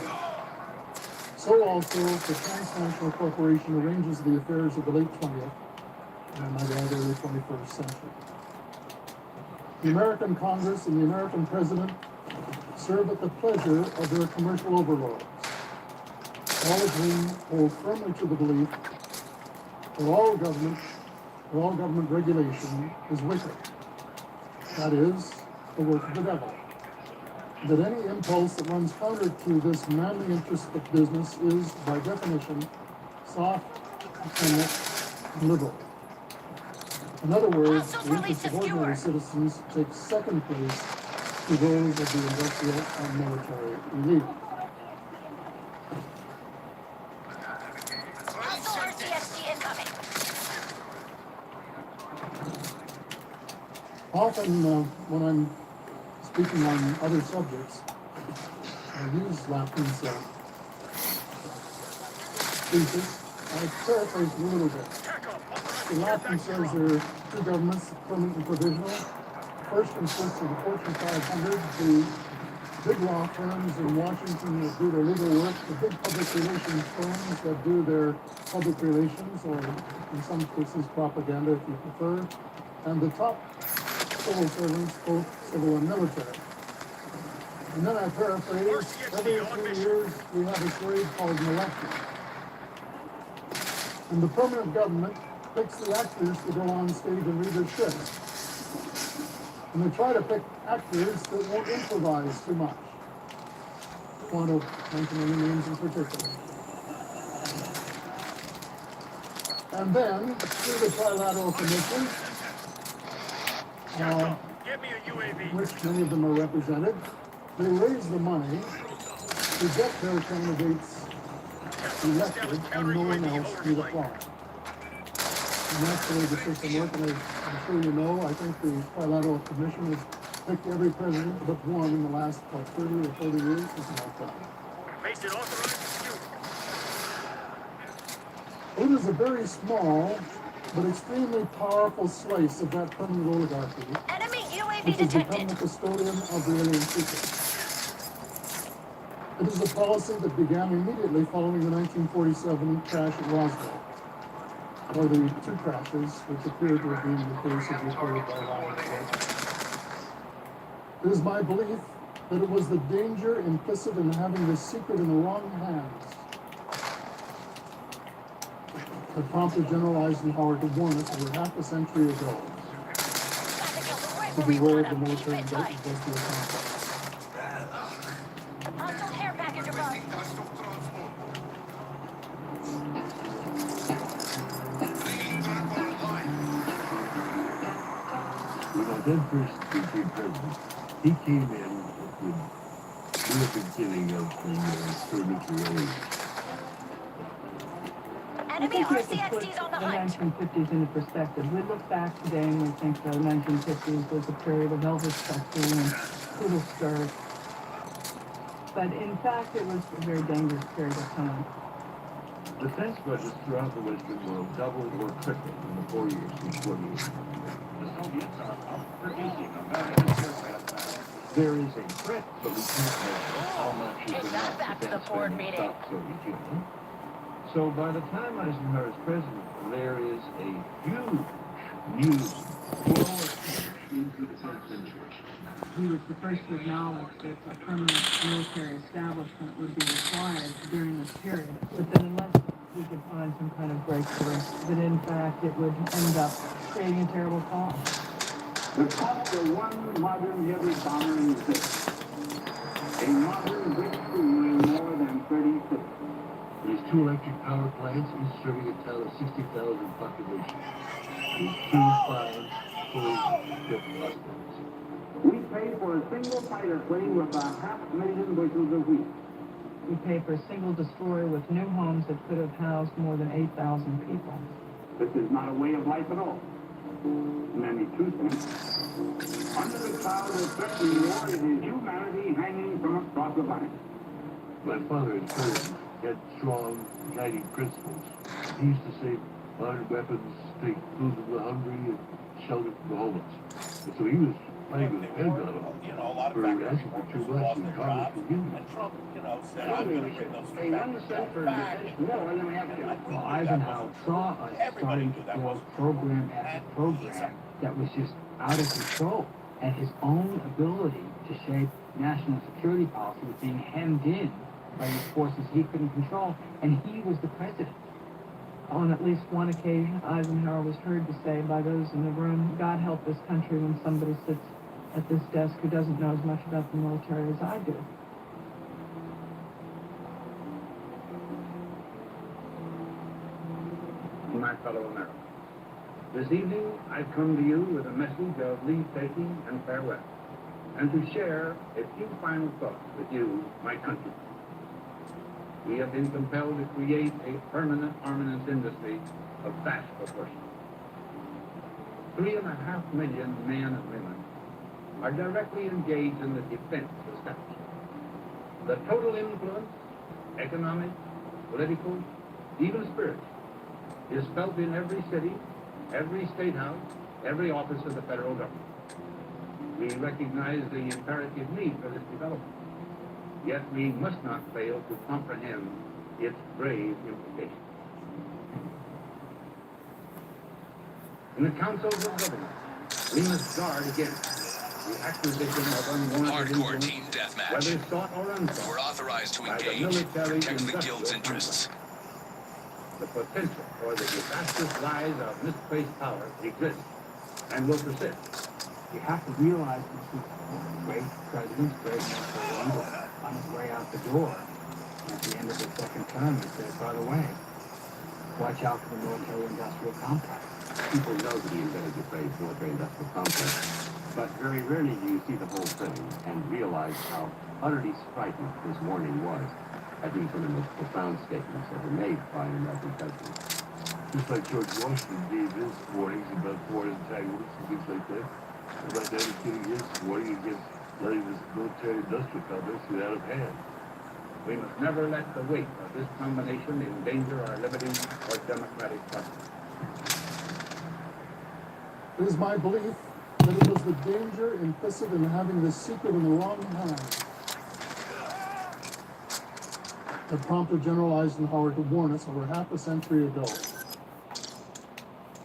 so also the transnational corporation arranges the affairs of the late 20th and I might add early 21st century. The American Congress and the American President serve at the pleasure of their commercial overlords, all of whom hold firmly to the belief that all government regulation is wicked. That is, the work of the devil. That any impulse that runs counter to this manly interest of business is, by definition, soft, effeminate, and liberal. In other words, the interests of ordinary citizens take second place to those of the industrial and military elite. Often, when I'm speaking on other subjects, I use Lapham's thesis. I paraphrase it a little bit. Lapham says there are two governments, permanent and provisional. First consists of the Fortune 500, the big law firms in Washington that do their legal work, the big public relations firms that do their public relations, or in some cases propaganda if you prefer, and the top civil servants, both civil and military. And then I paraphrase, every 2 years we have a parade called an election. And the permanent government picks the actors to go on stage and read their scripts. And they try to pick actors that won't improvise too much. I want to mention any names in particular. And then, through the Trilateral Commission, which many of them are represented, they raise the money to get their candidates elected and no one else do the flying. And that's the way the system works, and as I'm sure you know, I think the Trilateral Commission is pick every president but one in the last, 30 or 40 years is not done. It is a very small but extremely powerful slice of that permanent oligarchy Enemy UAV which has become detected. the custodian of the alien secrets. It is a policy that began immediately following the 1947 crash at Roswell, or the two crashes which appear to have been the case of reported by Ryan Ford. It is my belief that it was the danger implicit in having this secret in the wrong hands that prompted General Eisenhower to warn us over half a century ago to beware of the military industrial complex. Hostile care package above. When I then first became president, he came in at the real beginning of the third nuclear age. Enemy RCXDs on the hunt. The 1950s into perspective. We look back today and we think the 1950s was a period of Elvis Presley and poodle skirt. But in fact, it was a very dangerous period of time. Defense budgets throughout the Western world doubled or tripled in the 4 years since 48. The Soviets are outproducing American aircraft. There is a threat, but we can't measure how much is Take that enough back to the defense board spending meeting. to stop Soviet Union. So by the time Eisenhower is president, there is a huge new flow of cash into the defense industry. He was the first to acknowledge that a permanent military establishment would be required during this period. But that unless we could find some kind of breakthrough, that in fact it would end up creating a terrible cost. The cost of one modern heavy bomber is this. A modern breakthrough more than 30 cities. There's 2 electric power plants, each serving a town of 60,000 population. There's 2 fires, fully equipped hospitals. We pay for a single fighter plane with 500,000 bushels of wheat. We pay for a single destroyer with new homes that could have housed more than 8,000 people. This is not a way of life at all. Many two things. Under the cloud of threatening war, it is humanity hanging from a cross of iron. My father and parents had strong guiding principles. He used to say, modern weapons take food from the hungry and shelter from the homeless. And so he was playing with the Pentagon for asking for too much and Congress would give him. And Trump, said, I'm going to bring those Hey, one cent for defense more than we have to. Well, Eisenhower saw us starting to build program after program that was just out of control. And his own ability to shape national security policy was being hemmed in by these forces he couldn't control. And he was the president. On at least one occasion, Eisenhower was heard to say by those in the room, God help this country when somebody sits at this desk who doesn't know as much about the military as I do. My fellow Americans, this evening I come to you with a message of leave-taking and farewell, and to share a few final thoughts with you, my countrymen. We have been compelled to create a permanent armaments industry of vast proportions. 3.5 million men and women are directly engaged in the defense establishment. The total influence, economic, political, even spiritual, is felt in every city, every state house, every office of the federal government. We recognize the imperative need for this development, yet we must not fail to comprehend its grave implications. In the councils of government, we must guard against the acquisition of unwanted Hardcore influence, team deathmatch. whether sought or unsought. We're authorized to by the engage. military Protect the industrial guild's interests. complex. The potential for the disastrous rise of misplaced power exists and will persist. You have to realize this is great president, great military leader on his way out the door. And at the end of his second term, he said, by the way, watch out for the military-industrial complex. People know that he invented the phrase military-industrial complex, but very rarely do you see the whole thing and realize how utterly striking his warning was. I think it's one of the most profound statements ever made by an American president. Just like George Washington gave his warnings about foreign entanglements and things like that. about dedicating his warning against letting this military-industrial complex get out of hand. We must never let the weight of this combination endanger our liberty or democratic process. It is my belief that it was the danger implicit in having this secret in the wrong hands that prompted General Eisenhower to warn us over half a century ago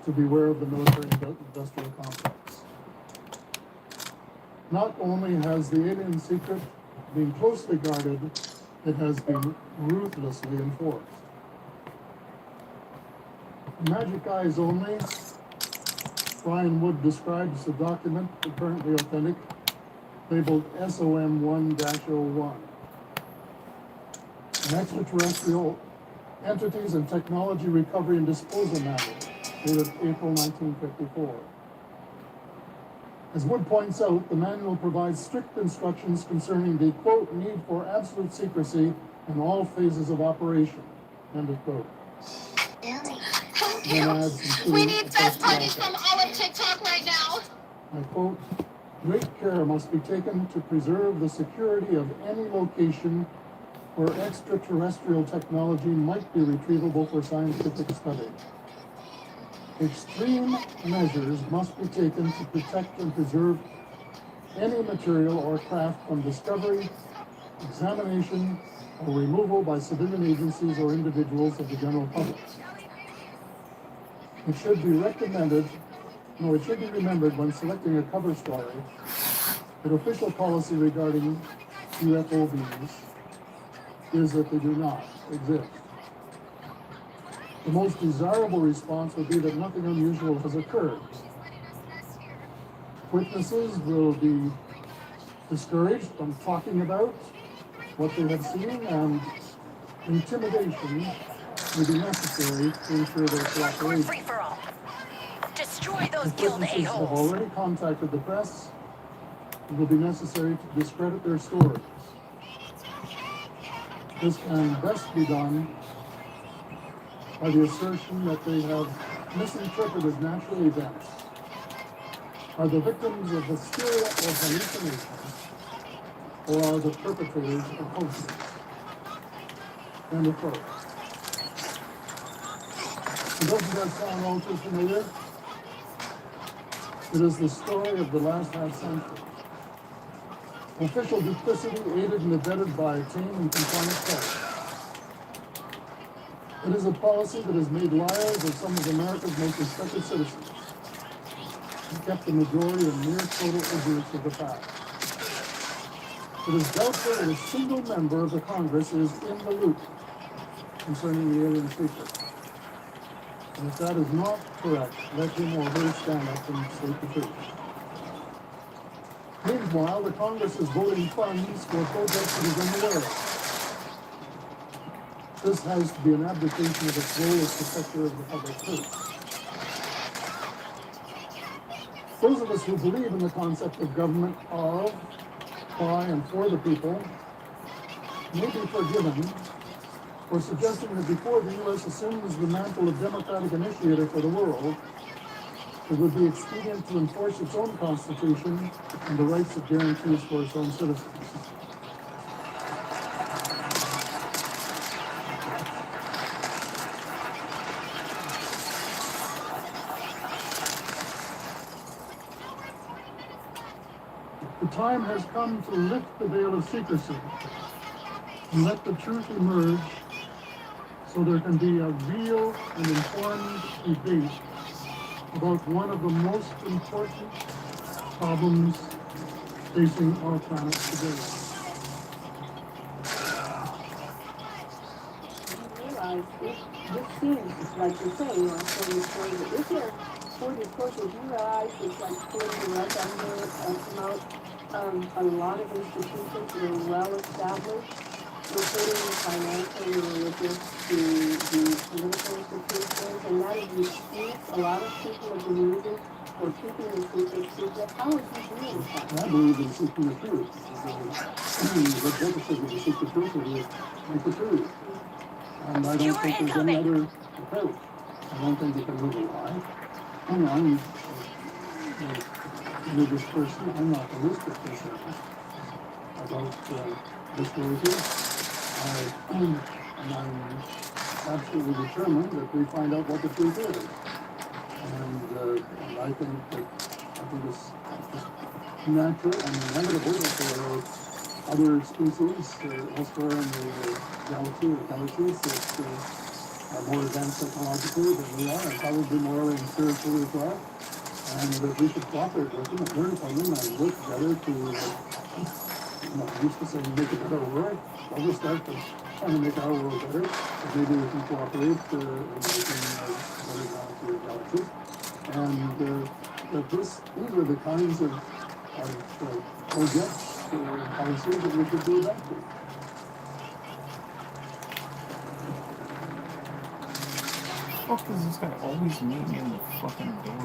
to beware of the military-industrial complex. Not only has the alien secret been closely guarded, it has been ruthlessly enforced. Magic eyes only, Brian Wood describes the document, apparently authentic, labeled SOM-1-01. An extraterrestrial entities and technology recovery and disposal manual, dated April 1954. As Wood points out, the manual provides strict instructions concerning the, quote, need for absolute secrecy in all phases of operation, end of quote. We need best buddies from all of TikTok right now. I quote, great care must be taken to preserve the security of any location where extraterrestrial technology might be retrievable for scientific study. Extreme measures must be taken to protect and preserve any material or craft from discovery, examination, or removal by civilian agencies or individuals of the general public. It should be remembered when selecting a cover story that official policy regarding UFO beings is that they do not exist. The most desirable response would be that nothing unusual has occurred. Witnesses will be discouraged from talking about what they have seen, and intimidation may be necessary to ensure their cooperation. Free for all. Destroy those If guild witnesses have a-holes. already contacted the press, it will be necessary to discredit their stories. This can best be done by the assertion that they have misinterpreted natural events, are the victims of hysteria or hallucination, or are the perpetrators of hoaxes. End of quote. And doesn't that sound all too familiar? It is the story of the last half century. Official duplicity aided and abetted by a tame and compliant press. It is a policy that has made liars of some of America's most respected citizens and kept the majority in near total ignorance of the facts. It is doubtful that a single member of the Congress is in the loop concerning the alien secret. And if that is not correct, let him or her stand up and state the truth. Meanwhile, the Congress is voting funds for projects it is unaware of. This has to be an abdication of its role as protector of the public purse. Those of us who believe in the concept of government of, by, and for the people may be forgiven for suggesting that before the U.S. assumes the mantle of democratic initiator for the world, it would be expedient to enforce its own constitution and the rights it guarantees for its own citizens. The time has come to lift the veil of secrecy and let the truth emerge so there can be a real and informed debate about one of the most important problems facing our planet today. You realize this seems, like you're saying, or so you're saying, that if you're for these courses, you realize it's like pulling right under a lot of institutions that are well established, including financial and religious, the political institutions, and that is the excuse a lot of people have been using for keeping the secret. How would you deal with that? I believe in seeking the truth. The purpose of the seek the truth is make the truth. And I don't think there's any other approach. I don't think you can really lie. Hang on. religious person. I'm not the least bit concerned about this religion. And I'm absolutely determined that we find out what the truth is. And I think it's just natural and inevitable that there are other species elsewhere in the galaxy or galaxies that are more advanced technologically than we are, and probably morally and spiritually as well. And that we should cooperate with them and learn from them and work together to, I used to say make a better world. Well, we'll start by trying to make our world better. But maybe we can cooperate in making other galaxies. And that these are the kinds of projects or policies that we should be adopting. Fuck does this guy always meet me in the fucking door?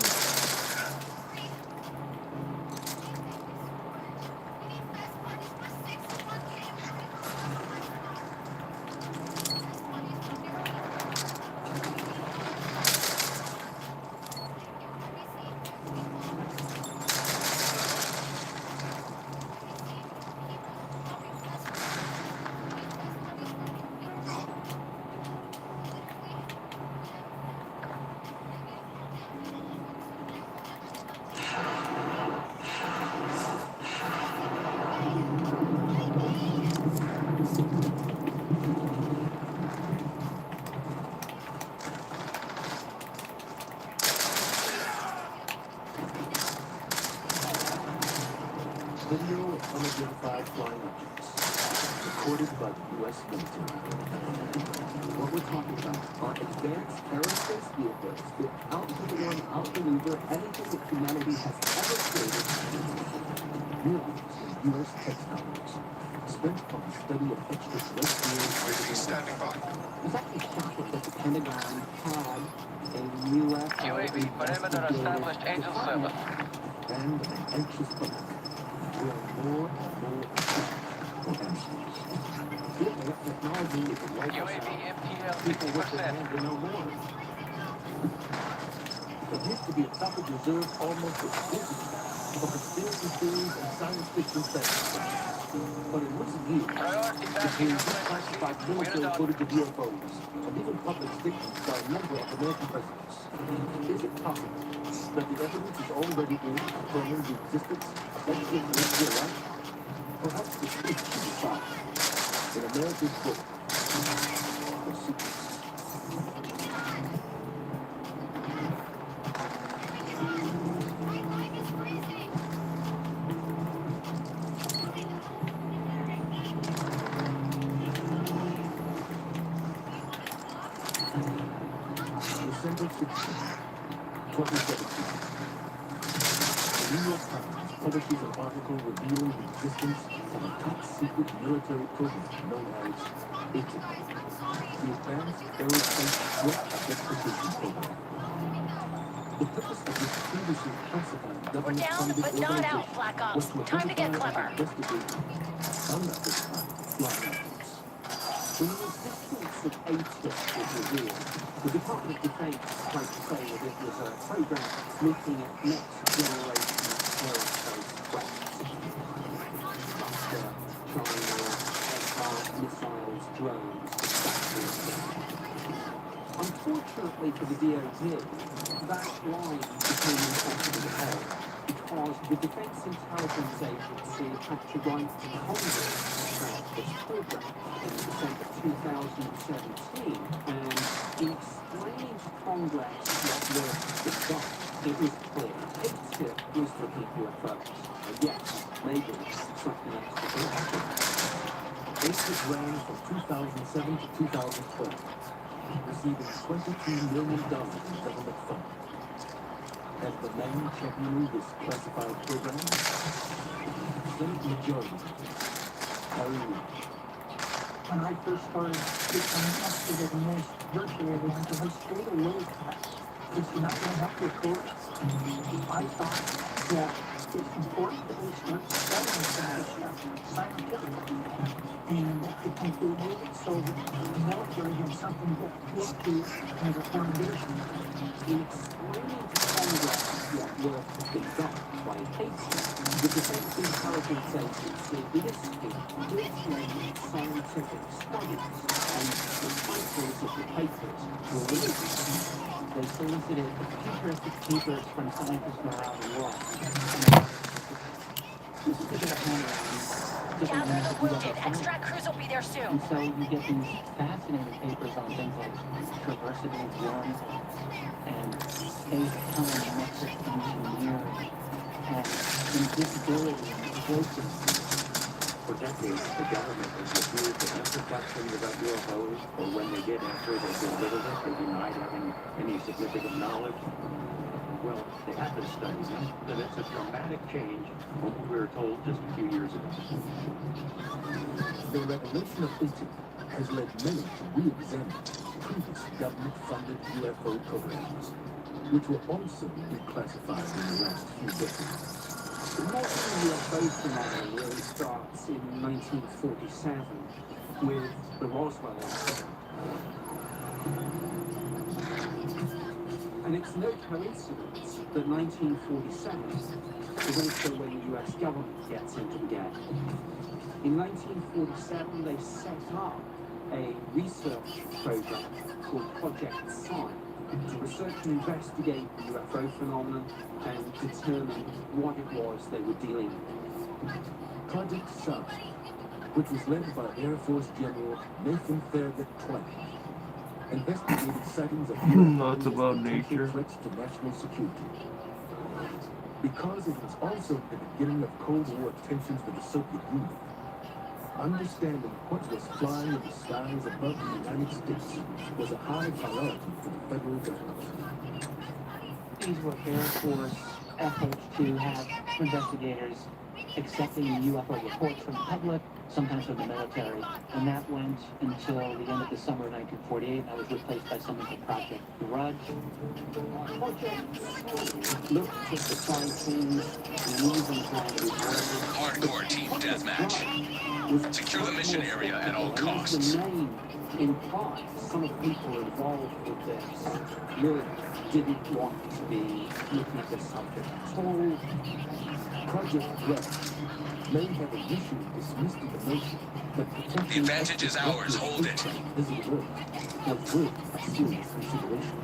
Video of unidentified flying objects recorded by the U.S. military. What we're talking about are advanced aerospace vehicles that outperform, outmaneuver anything that humanity has ever created. Millions in U.S. textiles spent on the study of extraterrestrial Standing by. It's actually shocking that the Pentagon had a U.S. UAV perimeter established, Angel 7. and an anxious public will more and more for answers. If that technology is the right UAV MPL people with their 50%. hands in no more. It used to be a topic reserved almost exclusively for conspiracy theories and science fiction fantasies. But in recent years, Priority between backing declassified military footage of UFOs and even public statements by a number of American presidents, is it possible that the evidence is already in confirming the existence of extraterrestrial life? Perhaps the truth can be found in America's book of secrets. December 16th, 2017. The New York Times publishes an article revealing the existence of a top-secret military program known as ATIP, the Advanced Aerospace Threat Identification Program. The purpose of this previously classified We're government-funded down, but not organization out, Black was Ops. to Time to get identify clever. and investigate unidentified flying objects. When the existence of ATIP was revealed, the Department of Defense tried to say that it was a program looking at next-generation aerospace threats. Russia, China, advanced missiles, drones, that sort of thing. Unfortunately for the DoD, that line became impossible to hold because the Defense Intelligence Agency had to write to Congress about this program in December 2017, and in explaining to Congress what work had been done, it was clear ATIP was looking at UFOs. And yes, maybe something else to do. ATIP ran from 2007 to 2012, receiving $22 million in government funding. As the main chairman of this classified program, Senate Majority Harry Reid. When I first started becoming active in this virtual event, I stayed away from it. It's not going to help your course. I thought that it's important that we start studying information scientifically. And that becomes the rule so that the military has something to look to as a foundation. In explaining to Congress what work has been done by case, the Defense Intelligence Agency is doing scientific studies, and the titles of the papers were released. They solicited futuristic papers from scientists from around the world. This is to get a handle on different Gather the wounded. science. Extract crews will be there soon. And so you get these fascinating papers on things like traversibility of worms and space-time engineering and invisibility and cloaking. For decades, the government has refused to answer questions about UFOs, or when they did answer, they belittled it, they denied having any significant knowledge. Well, they have been studying it, and it's a dramatic change from what we were told just a few years ago. The revelation of Italy has led many to re-examine previous government-funded UFO programs, which were also declassified in the last few decades. The modern UFO phenomenon really starts in 1947 with the Roswell incident. And it's no coincidence that 1947 is also when the US government gets into the game. In 1947, they set up a research program called Project Sign to research and investigate the UFO phenomenon and determine what it was they were dealing with. Project Sun, which was led by Air Force General Nathan Farragut Clark, investigated sightings of Lots about potential nature. threats to national security. Because it was also the beginning of Cold War tensions with the Soviet Union, understanding what was flying in the skies above the United States was a high priority for the federal government. These were Air Force efforts to have investigators accepting UFO reports from the public, sometimes from the military, and that went until the end of the summer of 1948, and that was replaced by something called Project Grudge. Project looked at the sightings, and even kind of Hardcore team deathmatch. Secure the mission area at all costs. The name implies some of the people involved with this really didn't want to be looking at this subject at all. Project Grudge may have initially dismissed the notion that potential The advantage is ours. Hold it. visible was worth a serious consideration.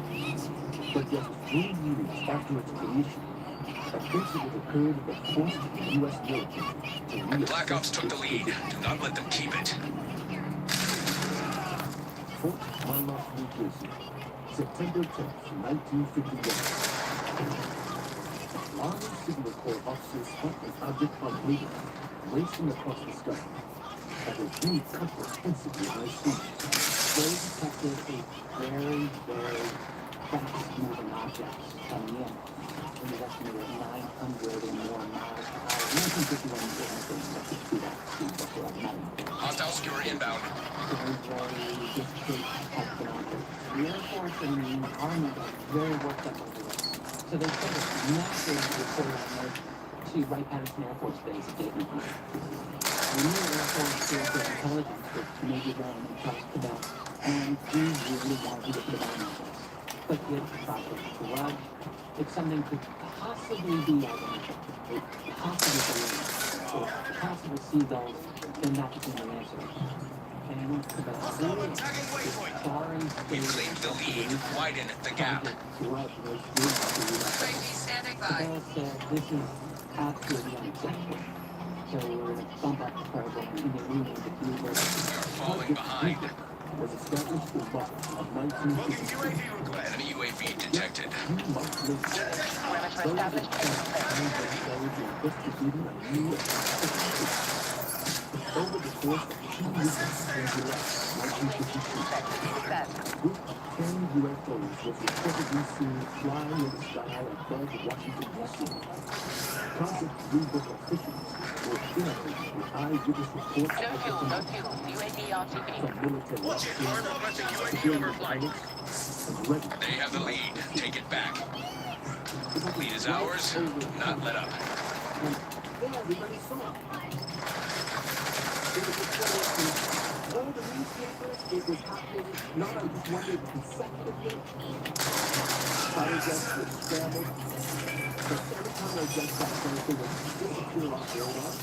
But just 3 years after its creation, an incident occurred that forced the U.S. military to reassess Black Ops took the lead. Do not let them keep it. Fort Monmouth, New Jersey, September 10th, 1951. Army Signal Corps officers spot an object on radar racing across the sky at a huge comprehensively high speed. They detected a very, very fast-moving object coming in. It was estimated at 900 or more miles per hour. 1951 was anything that could see that speed whatsoever. Hostile skewer inbound. Very, very discreet type of an object. The Air Force and the Army got very worked up over this. So they sent a massive report on this to Wright-Patterson Air Force Base at Dayton. The new Air Force Director of Intelligence was Major General Charles Cabell, and we really wanted to get to the bottom of this. But with Project Grudge, if something could possibly be identified, possibly balloons, or possible seagulls, then that became the answer. And Cabell really, sorry, We claimed the lead. Widen the gap. Cabell said this is absolutely unacceptable. So we're going to bump up the program and then we need to do We are falling behind. Was established in March of 1950. Enemy UAV detected. Parameter established. Investigating a new over the course of 2 weeks in July 1952. A group of 10 UFOs was reportedly seen flying in the sky above Washington, D.C. Project Blue Book officials were inundated with eyewitness reports of the phenomenon UAV on TV. from military officers, civilian pilots, and regular. They have the lead. Take it back. Lead is ours. Not let up. And then everybody saw it. It was reported in all the newspapers. It was happening, not I just wondered consecutively. Fighter jets were scrambled. But every time our jets got close, they would disappear off radar.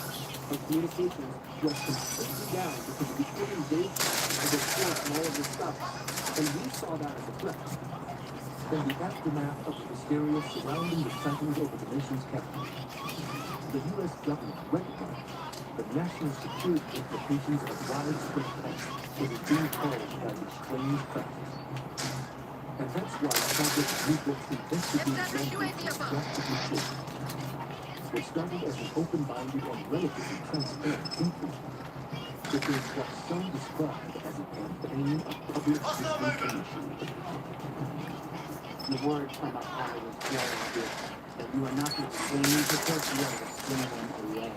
Our communications went completely down because of the inundation of reports and all of this stuff. And we saw that as a threat. In the aftermath of the hysteria surrounding the sightings over the nation's capital, the U.S. government recognized the national security implications of widespread threats that is being caused by this strange practice. And that's why Project Blue Book's investigative mandate is drastically changed. What started as an open-minded and relatively transparent inquiry became what some describe as a campaign of public disinformation. The words from our party was very obvious, that you are not to explain these reports, you are to explain them away.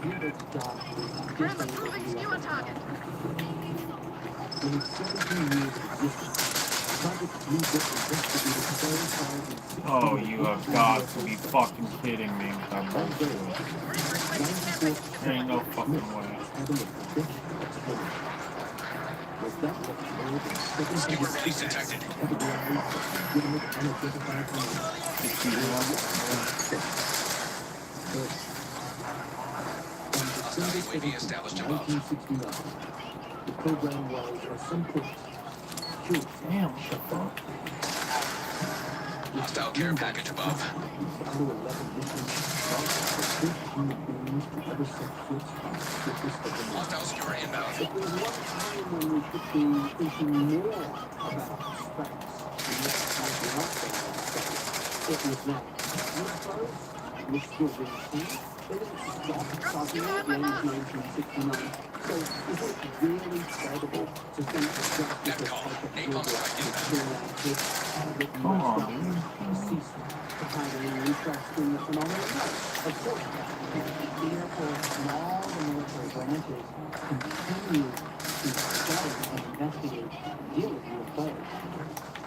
Hubert's job is just a little target. In its 17 years of existence, Project Blue Book investigated 12,000. Oh, you have got to be fucking kidding me with that bullshit. There ain't no fucking way. Skewer release detected. Hostile UAV established above. 1969. The program was a simple Damn, shut up. Hostile care package above. Apollo 11 mission launched the first human beings to ever set foot on the surface of the moon. Hostile skewer inbound. If there was one time when we should be thinking more about space, and less about the outside of space, it was then. UFOs were still being seen. They didn't stop talking at the end of 1969. So is it really credible to think that just because Project Blue Book was still active, that Come on, US ceased to have any interest in the phenomenon? No, of course not. The Air Force and all the military branches continue to study and investigate and deal with UFOs.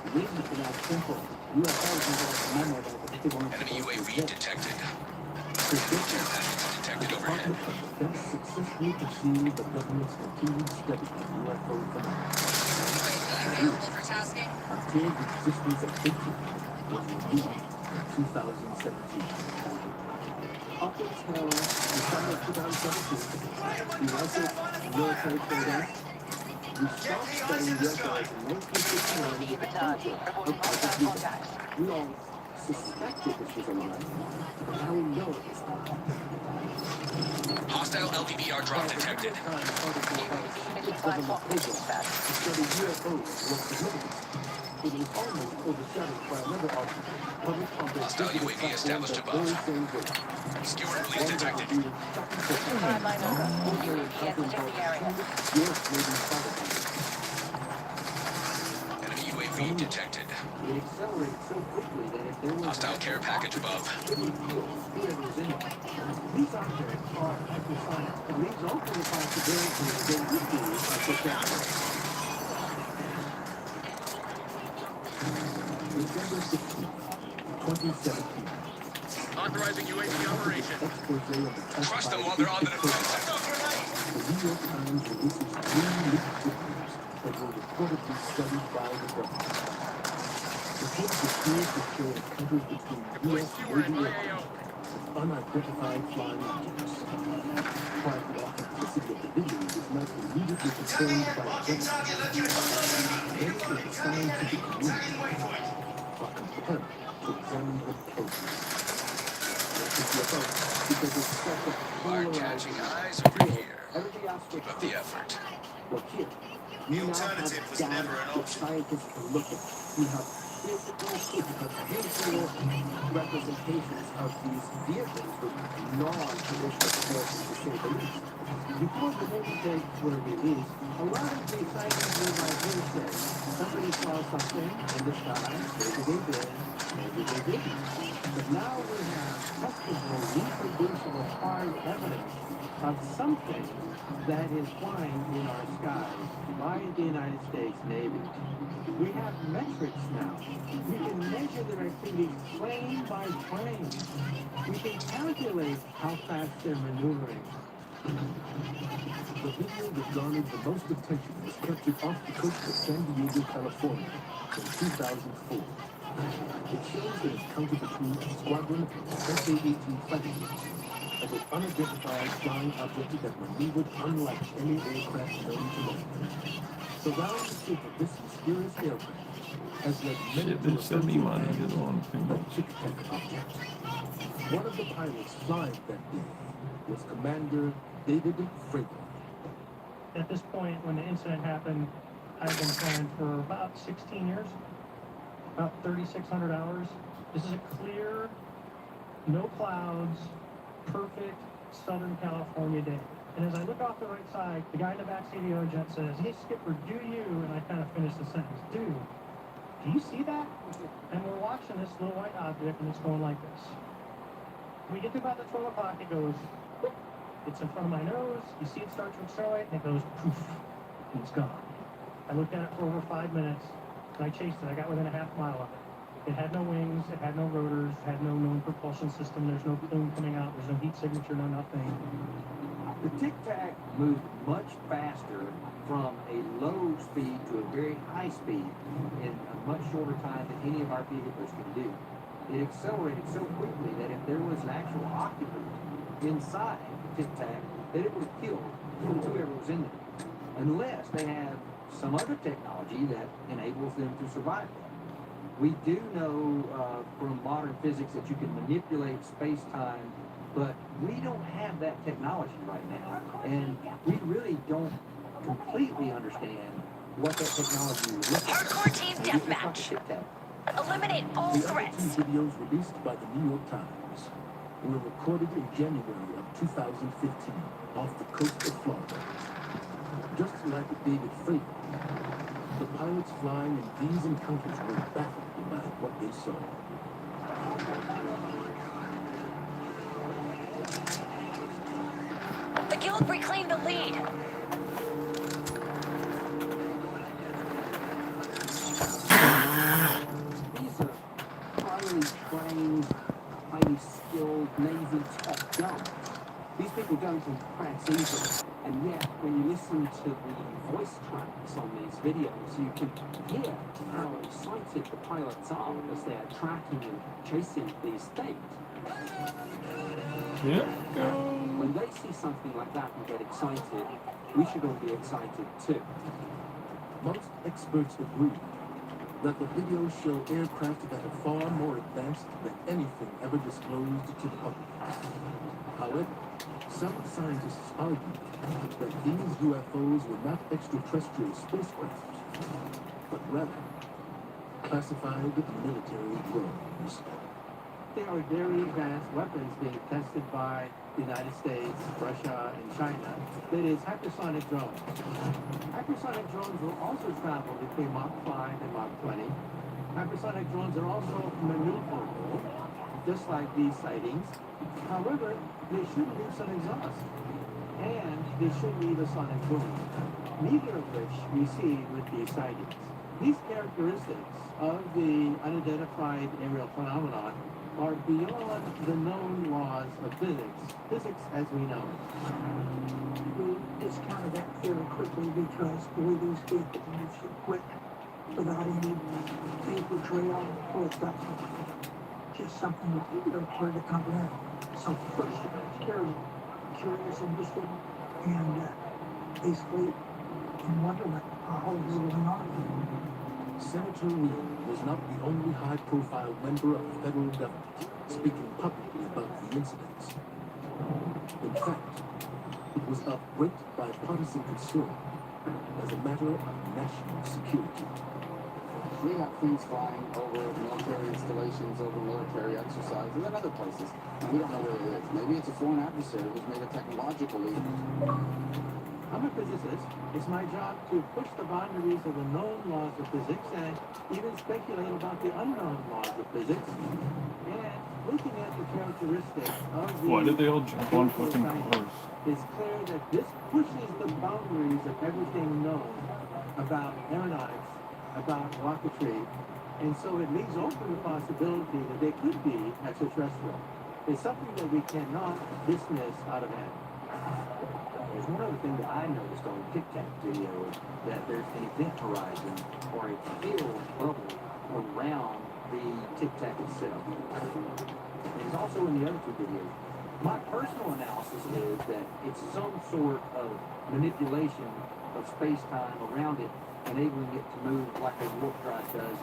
The reason for that is simple. UFOs involve a memo that the people Enemy UAV detected. The Care package detected overhead. Department of Defense successfully pursued the government's continued study of UFO phenomena. Available for tasking. Until the existence of Bigfoot was revealed in 2017. Up until December 2017, the United military program, we stopped studying UFOs in 1969 with the concept of Project Blue Book. We all suspected this was a lie, but now we know it is not. Hostile LVBR drop detected. Hostile UAV established above. Skewer release detected. Enemy UAV detected. It accelerated so quickly that if there was Hostile care package above. it would kill whoever's in it. These objects are hypersonic, and leaves open the possibility that they would be hypersonic. December 16th, 2017. Authorizing UAV operation. Expose of the Crush them while they're on the defense. The New York Times releases 3 leaked pictures that were reportedly studied by the government. The pictures appear to show encounters between U.S. Navy aircraft and unidentified flying objects. Private authenticity of the video is not immediately confirmed by the government. Many of the scientific community are compelled to examine them closely. Because it's such a Are catching eyes over here. Keep up the effort. Look here. The alternative was never an option. Scientists can look at. You have visual representations of these vehicles with non-traditional proportions, to say the least. Before the movie tapes were released, a lot of the sightings were by hearsay. Somebody saw something in the sky, maybe they did, maybe they didn't. But now we have testable, reproducible, hard evidence of something that is flying in our skies by the United States Navy. We have metrics now. We can measure their activities plane by plane. We can calculate how fast they're maneuvering. The video that garnered the most attention was captured off the coast of San Diego, California in 2004. It shows an encounter between a squadron of SA-18 fighter jets and an unidentified flying object that maneuvered unlike any aircraft known to man. The round shape of this mysterious aircraft has led many Shit, to they refer sent me to money it to as go on the thing. Tic Tac object. One of the pilots flying that day was Commander David Frager. At this point, when the incident happened, I've been flying for about 16 years, about 3,600 hours. This is a clear, no clouds, perfect Southern California day. And as I look off the right side, the guy in the backseat of the other jet says, "Hey, Skipper, do you?" And I kind of finish the sentence, "Do you see that?" And we're watching this little white object, and it's going like this. We get to about the 12 o'clock, it goes, whoop. It's in front of my nose, you see it start to accelerate, and it goes poof, and it's gone. I looked at it for over 5 minutes, and I chased it. I got within a half mile of it. It had no wings, it had no rotors, it had no known propulsion system, there's no plume coming out, there's no heat signature, no nothing. The Tic Tac moved much faster from a low speed to a very high speed in a much shorter time than any of our vehicles can do. It accelerated so quickly that if there was an actual occupant inside the Tic Tac, that it would have killed whoever was in there, unless they have some other technology that enables them to survive that. We do know from modern physics that you can manipulate space-time, but we don't have that technology right now, and we really don't completely understand what that technology would look like. Hardcore team deathmatch. Eliminate all The other threats. two videos released by the New York Times were recorded in January of 2015 off the coast of Florida. Just like David Frager, the pilots flying in these encounters were baffled by what they saw. The guild reclaimed the lead. These are highly trained, highly skilled Navy top guns. These people go to cracks easily, and yet when you listen to the voice tracks on these videos, you can hear how excited the pilots are as they're tracking and chasing these things. Yeah. When they see something like that and get excited, we should all be excited too. Most experts agree that the videos show aircraft that are far more advanced than anything ever disclosed to the public. However, some scientists argue that these UFOs were not extraterrestrial spacecraft, but rather classified military drones. There are very advanced weapons being tested by the United States, Russia, and China. That is hypersonic drones. Hypersonic drones will also travel between Mach 5 and Mach 20. Hypersonic drones are also maneuverable, just like these sightings. However, they should leave some exhaust, and they should leave a sonic boom, neither of which we see with these sightings. These characteristics of the unidentified aerial phenomenon are beyond the known laws of physics as we know it. We discounted that theory quickly because the way these vehicles move so quick without any paper trail or something, just something that you don't care to comprehend. So first I was curious, interested, and basically in wonderment how it was going on. Senator Reid was not the only high-profile member of the federal government speaking publicly about the incidents. In fact, it was of great bipartisan concern as a matter of national security. We have things flying over military installations, over military exercises, and other places, and we don't know where it is. Maybe it's a foreign adversary who's made a technological leap. I'm a physicist. It's my job to push the boundaries of the known laws of physics and even speculate about the unknown laws of physics. And looking at the characteristics of the Why did they all jump on fucking cars? it's clear that this pushes the boundaries of everything known about aeronautics, about rocketry, and so it leaves open the possibility that they could be extraterrestrial. It's something that we cannot dismiss out of hand. There's one other thing that I noticed on the Tic Tac video is that there's an event horizon or a field bubble around the Tic Tac itself. It's also in the other two videos. My personal analysis is that it's some sort of manipulation of space-time around it, enabling it to move like a warp drive does.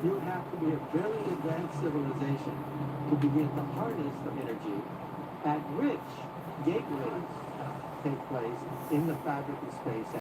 You have to be a very advanced civilization to begin to harness the energy at which gateways take place in the fabric of space.